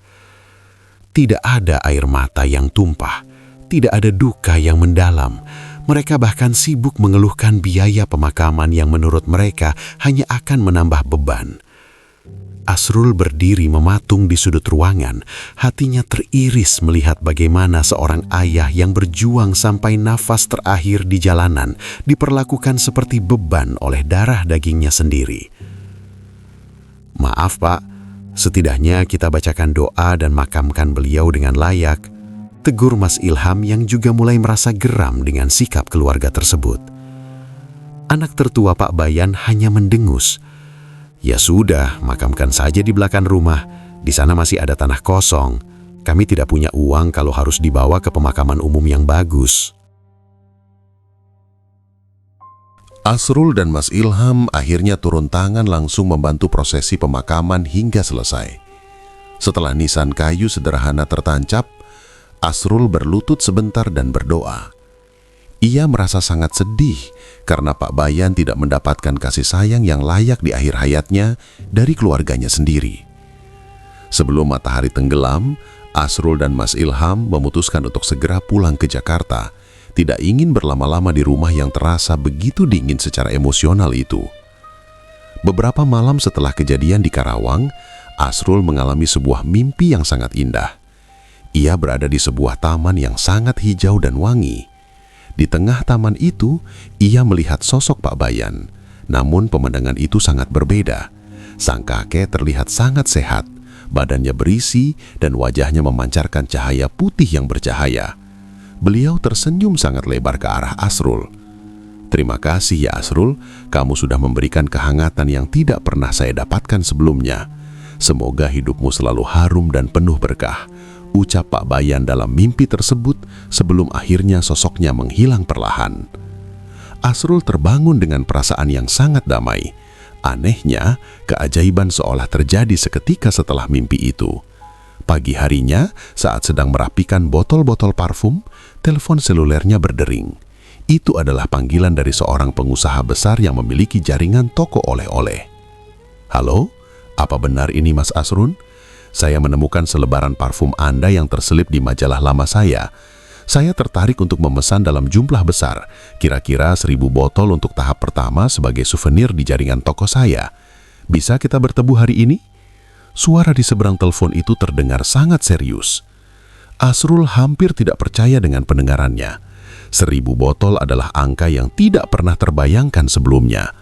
Tidak ada air mata yang tumpah, tidak ada duka yang mendalam. Mereka bahkan sibuk mengeluhkan biaya pemakaman yang menurut mereka hanya akan menambah beban. Asrul berdiri mematung di sudut ruangan, hatinya teriris melihat bagaimana seorang ayah yang berjuang sampai nafas terakhir di jalanan diperlakukan seperti beban oleh darah dagingnya sendiri. "Maaf Pak, setidaknya kita bacakan doa dan makamkan beliau dengan layak," tegur Mas Ilham yang juga mulai merasa geram dengan sikap keluarga tersebut. Anak tertua Pak Bayan hanya mendengus. "Ya sudah, makamkan saja di belakang rumah. Di sana masih ada tanah kosong. Kami tidak punya uang kalau harus dibawa ke pemakaman umum yang bagus." Asrul dan Mas Ilham akhirnya turun tangan langsung membantu prosesi pemakaman hingga selesai. Setelah nisan kayu sederhana tertancap, Asrul berlutut sebentar dan berdoa. Ia merasa sangat sedih karena Pak Bayan tidak mendapatkan kasih sayang yang layak di akhir hayatnya dari keluarganya sendiri. Sebelum matahari tenggelam, Asrul dan Mas Ilham memutuskan untuk segera pulang ke Jakarta, tidak ingin berlama-lama di rumah yang terasa begitu dingin secara emosional itu. Beberapa malam setelah kejadian di Karawang, Asrul mengalami sebuah mimpi yang sangat indah. Ia berada di sebuah taman yang sangat hijau dan wangi. Di tengah taman itu, ia melihat sosok Pak Bayan. Namun pemandangan itu sangat berbeda. Sang kakek terlihat sangat sehat, badannya berisi dan wajahnya memancarkan cahaya putih yang bercahaya. Beliau tersenyum sangat lebar ke arah Asrul. "Terima kasih ya Asrul, kamu sudah memberikan kehangatan yang tidak pernah saya dapatkan sebelumnya. Semoga hidupmu selalu harum dan penuh berkah," ucap Pak Bayan dalam mimpi tersebut sebelum akhirnya sosoknya menghilang perlahan. Asrul terbangun dengan perasaan yang sangat damai. Anehnya, keajaiban seolah terjadi seketika setelah mimpi itu. Pagi harinya, saat sedang merapikan botol-botol parfum, telepon selulernya berdering. Itu adalah panggilan dari seorang pengusaha besar yang memiliki jaringan toko oleh-oleh. "Halo, apa benar ini Mas Asrun? Saya menemukan selebaran parfum Anda yang terselip di majalah lama saya. Saya tertarik untuk memesan dalam jumlah besar, kira-kira 1000 botol untuk tahap pertama sebagai souvenir di jaringan toko saya. Bisa kita bertemu hari ini?" Suara di seberang telepon itu terdengar sangat serius. Asrul hampir tidak percaya dengan pendengarannya. 1000 botol adalah angka yang tidak pernah terbayangkan sebelumnya.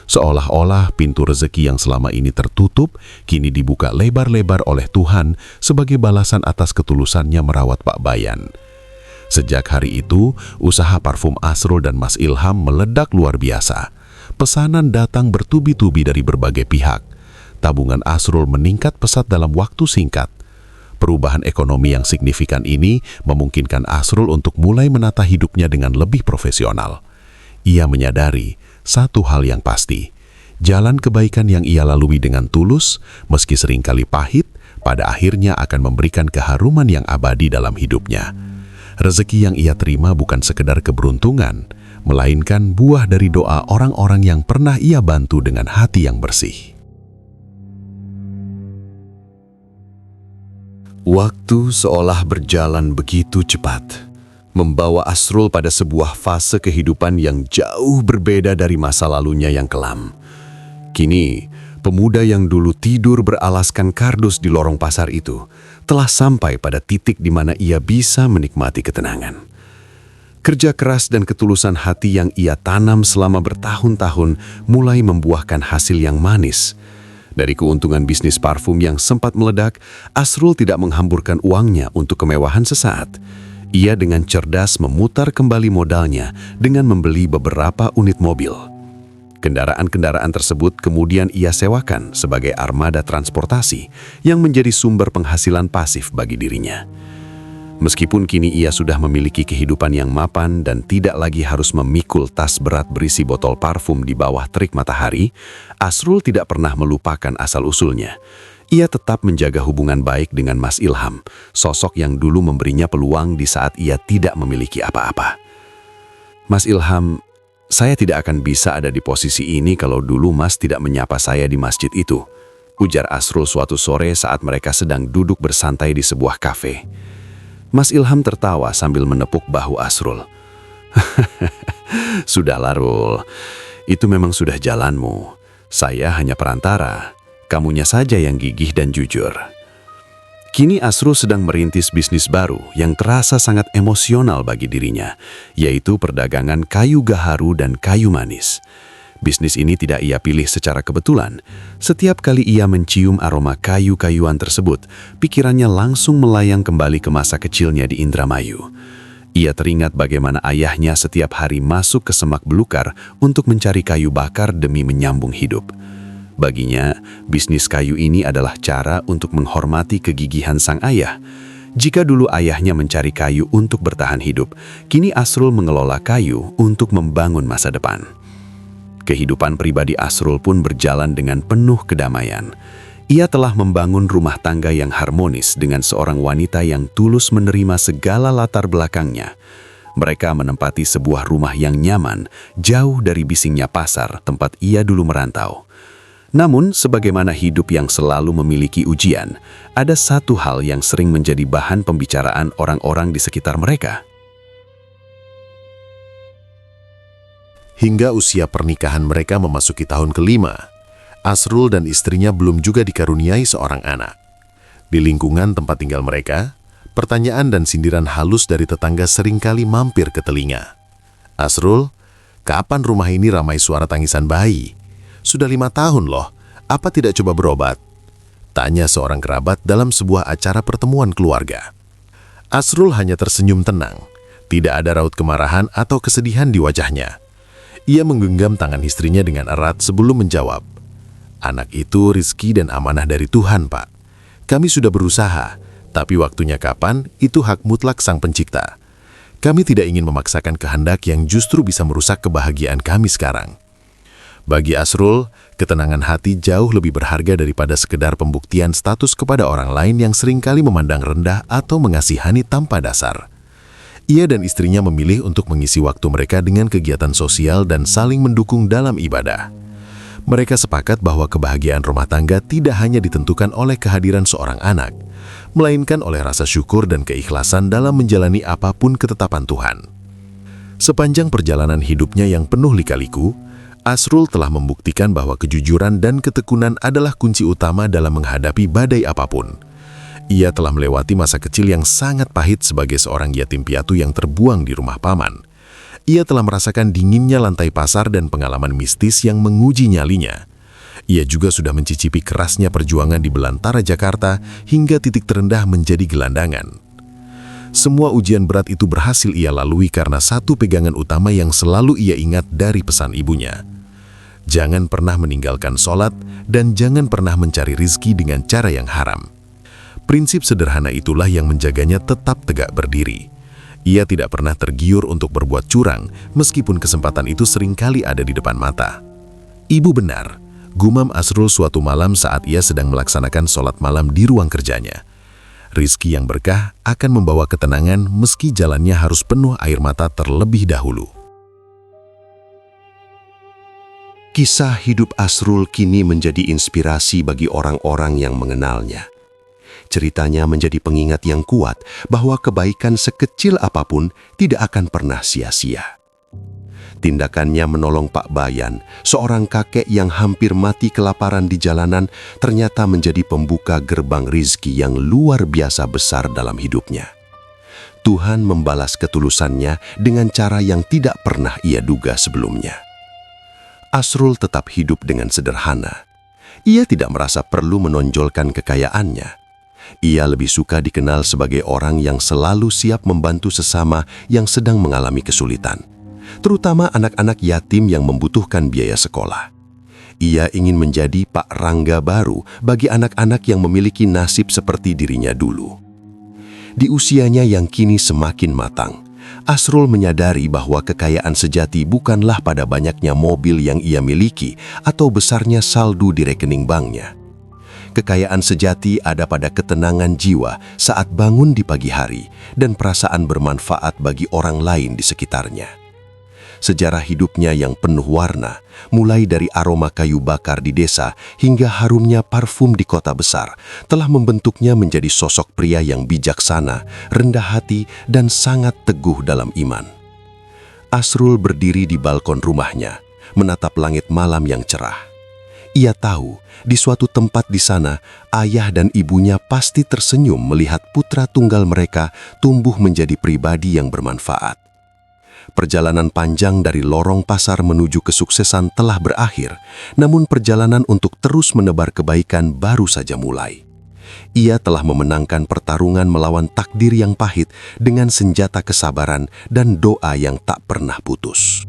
Seolah-olah pintu rezeki yang selama ini tertutup, kini dibuka lebar-lebar oleh Tuhan sebagai balasan atas ketulusannya merawat Pak Bayan. Sejak hari itu, usaha parfum Asrul dan Mas Ilham meledak luar biasa. Pesanan datang bertubi-tubi dari berbagai pihak. Tabungan Asrul meningkat pesat dalam waktu singkat. Perubahan ekonomi yang signifikan ini memungkinkan Asrul untuk mulai menata hidupnya dengan lebih profesional. Ia menyadari satu hal yang pasti, jalan kebaikan yang ia lalui dengan tulus, meski seringkali pahit, pada akhirnya akan memberikan keharuman yang abadi dalam hidupnya. Rezeki yang ia terima bukan sekedar keberuntungan, melainkan buah dari doa orang-orang yang pernah ia bantu dengan hati yang bersih. Waktu seolah berjalan begitu cepat, membawa Asrul pada sebuah fase kehidupan yang jauh berbeda dari masa lalunya yang kelam. Kini, pemuda yang dulu tidur beralaskan kardus di lorong pasar itu telah sampai pada titik di mana ia bisa menikmati ketenangan. Kerja keras dan ketulusan hati yang ia tanam selama bertahun-tahun mulai membuahkan hasil yang manis. Dari keuntungan bisnis parfum yang sempat meledak, Asrul tidak menghamburkan uangnya untuk kemewahan sesaat. Ia dengan cerdas memutar kembali modalnya dengan membeli beberapa unit mobil. Kendaraan-kendaraan tersebut kemudian ia sewakan sebagai armada transportasi yang menjadi sumber penghasilan pasif bagi dirinya. Meskipun kini ia sudah memiliki kehidupan yang mapan dan tidak lagi harus memikul tas berat berisi botol parfum di bawah terik matahari, Asrul tidak pernah melupakan asal-usulnya. Ia tetap menjaga hubungan baik dengan Mas Ilham, sosok yang dulu memberinya peluang di saat ia tidak memiliki apa-apa. Mas Ilham, saya tidak akan bisa ada di posisi ini kalau dulu Mas tidak menyapa saya di masjid itu, ujar Asrul suatu sore saat mereka sedang duduk bersantai di sebuah kafe. Mas Ilham tertawa sambil menepuk bahu Asrul. Sudahlah Rul, itu memang sudah jalanmu. Saya hanya perantara, kamunya saja yang gigih dan jujur. Kini Asrul sedang merintis bisnis baru yang terasa sangat emosional bagi dirinya, yaitu perdagangan kayu gaharu dan kayu manis. Bisnis ini tidak ia pilih secara kebetulan. Setiap kali ia mencium aroma kayu-kayuan tersebut, pikirannya langsung melayang kembali ke masa kecilnya di Indramayu. Ia teringat bagaimana ayahnya setiap hari masuk ke semak belukar untuk mencari kayu bakar demi menyambung hidup. Baginya, bisnis kayu ini adalah cara untuk menghormati kegigihan sang ayah. Jika dulu ayahnya mencari kayu untuk bertahan hidup, kini Asrul mengelola kayu untuk membangun masa depan. Kehidupan pribadi Asrul pun berjalan dengan penuh kedamaian. Ia telah membangun rumah tangga yang harmonis dengan seorang wanita yang tulus menerima segala latar belakangnya. Mereka menempati sebuah rumah yang nyaman, jauh dari bisingnya pasar tempat ia dulu merantau. Namun, sebagaimana hidup yang selalu memiliki ujian, ada satu hal yang sering menjadi bahan pembicaraan orang-orang di sekitar mereka. Hingga usia pernikahan mereka memasuki tahun kelima, Asrul dan istrinya belum juga dikaruniai seorang anak. Di lingkungan tempat tinggal mereka, pertanyaan dan sindiran halus dari tetangga seringkali mampir ke telinga. Asrul, kapan rumah ini ramai suara tangisan bayi? Sudah 5 tahun loh, apa tidak coba berobat? Tanya seorang kerabat dalam sebuah acara pertemuan keluarga. Asrul hanya tersenyum tenang, tidak ada raut kemarahan atau kesedihan di wajahnya. Ia menggenggam tangan istrinya dengan erat sebelum menjawab, "Anak itu rezeki dan amanah dari Tuhan, Pak. Kami sudah berusaha, tapi waktunya kapan, itu hak mutlak Sang Pencipta. Kami tidak ingin memaksakan kehendak yang justru bisa merusak kebahagiaan kami sekarang." Bagi Asrul, ketenangan hati jauh lebih berharga daripada sekedar pembuktian status kepada orang lain yang seringkali memandang rendah atau mengasihani tanpa dasar. Ia dan istrinya memilih untuk mengisi waktu mereka dengan kegiatan sosial dan saling mendukung dalam ibadah. Mereka sepakat bahwa kebahagiaan rumah tangga tidak hanya ditentukan oleh kehadiran seorang anak, melainkan oleh rasa syukur dan keikhlasan dalam menjalani apapun ketetapan Tuhan. Sepanjang perjalanan hidupnya yang penuh lika-liku, Asrul telah membuktikan bahwa kejujuran dan ketekunan adalah kunci utama dalam menghadapi badai apapun. Ia telah melewati masa kecil yang sangat pahit sebagai seorang yatim piatu yang terbuang di rumah paman. Ia telah merasakan dinginnya lantai pasar dan pengalaman mistis yang menguji nyalinya. Ia juga sudah mencicipi kerasnya perjuangan di belantara Jakarta hingga titik terendah menjadi gelandangan. Semua ujian berat itu berhasil ia lalui karena satu pegangan utama yang selalu ia ingat dari pesan ibunya. Jangan pernah meninggalkan sholat dan jangan pernah mencari rizki dengan cara yang haram. Prinsip sederhana itulah yang menjaganya tetap tegak berdiri. Ia tidak pernah tergiur untuk berbuat curang, meskipun kesempatan itu seringkali ada di depan mata. Ibu benar, gumam Asrul suatu malam saat ia sedang melaksanakan sholat malam di ruang kerjanya. Rizki yang berkah akan membawa ketenangan meski jalannya harus penuh air mata terlebih dahulu. Kisah hidup Asrul kini menjadi inspirasi bagi orang-orang yang mengenalnya. Ceritanya menjadi pengingat yang kuat bahwa kebaikan sekecil apapun tidak akan pernah sia-sia. Tindakannya menolong Pak Bayan, seorang kakek yang hampir mati kelaparan di jalanan, ternyata menjadi pembuka gerbang rizki yang luar biasa besar dalam hidupnya. Tuhan membalas ketulusannya dengan cara yang tidak pernah ia duga sebelumnya. Asrul tetap hidup dengan sederhana. Ia tidak merasa perlu menonjolkan kekayaannya. Ia lebih suka dikenal sebagai orang yang selalu siap membantu sesama yang sedang mengalami kesulitan, terutama anak-anak yatim yang membutuhkan biaya sekolah. Ia ingin menjadi Pak Rangga baru bagi anak-anak yang memiliki nasib seperti dirinya dulu. Di usianya yang kini semakin matang, Asrul menyadari bahwa kekayaan sejati bukanlah pada banyaknya mobil yang ia miliki atau besarnya saldo di rekening banknya. Kekayaan sejati ada pada ketenangan jiwa saat bangun di pagi hari dan perasaan bermanfaat bagi orang lain di sekitarnya. Sejarah hidupnya yang penuh warna, mulai dari aroma kayu bakar di desa hingga harumnya parfum di kota besar, telah membentuknya menjadi sosok pria yang bijaksana, rendah hati, dan sangat teguh dalam iman. Asrul berdiri di balkon rumahnya, menatap langit malam yang cerah. Ia tahu, di suatu tempat di sana, ayah dan ibunya pasti tersenyum melihat putra tunggal mereka tumbuh menjadi pribadi yang bermanfaat. Perjalanan panjang dari lorong pasar menuju kesuksesan telah berakhir, namun perjalanan untuk terus menebar kebaikan baru saja mulai. Ia telah memenangkan pertarungan melawan takdir yang pahit dengan senjata kesabaran dan doa yang tak pernah putus.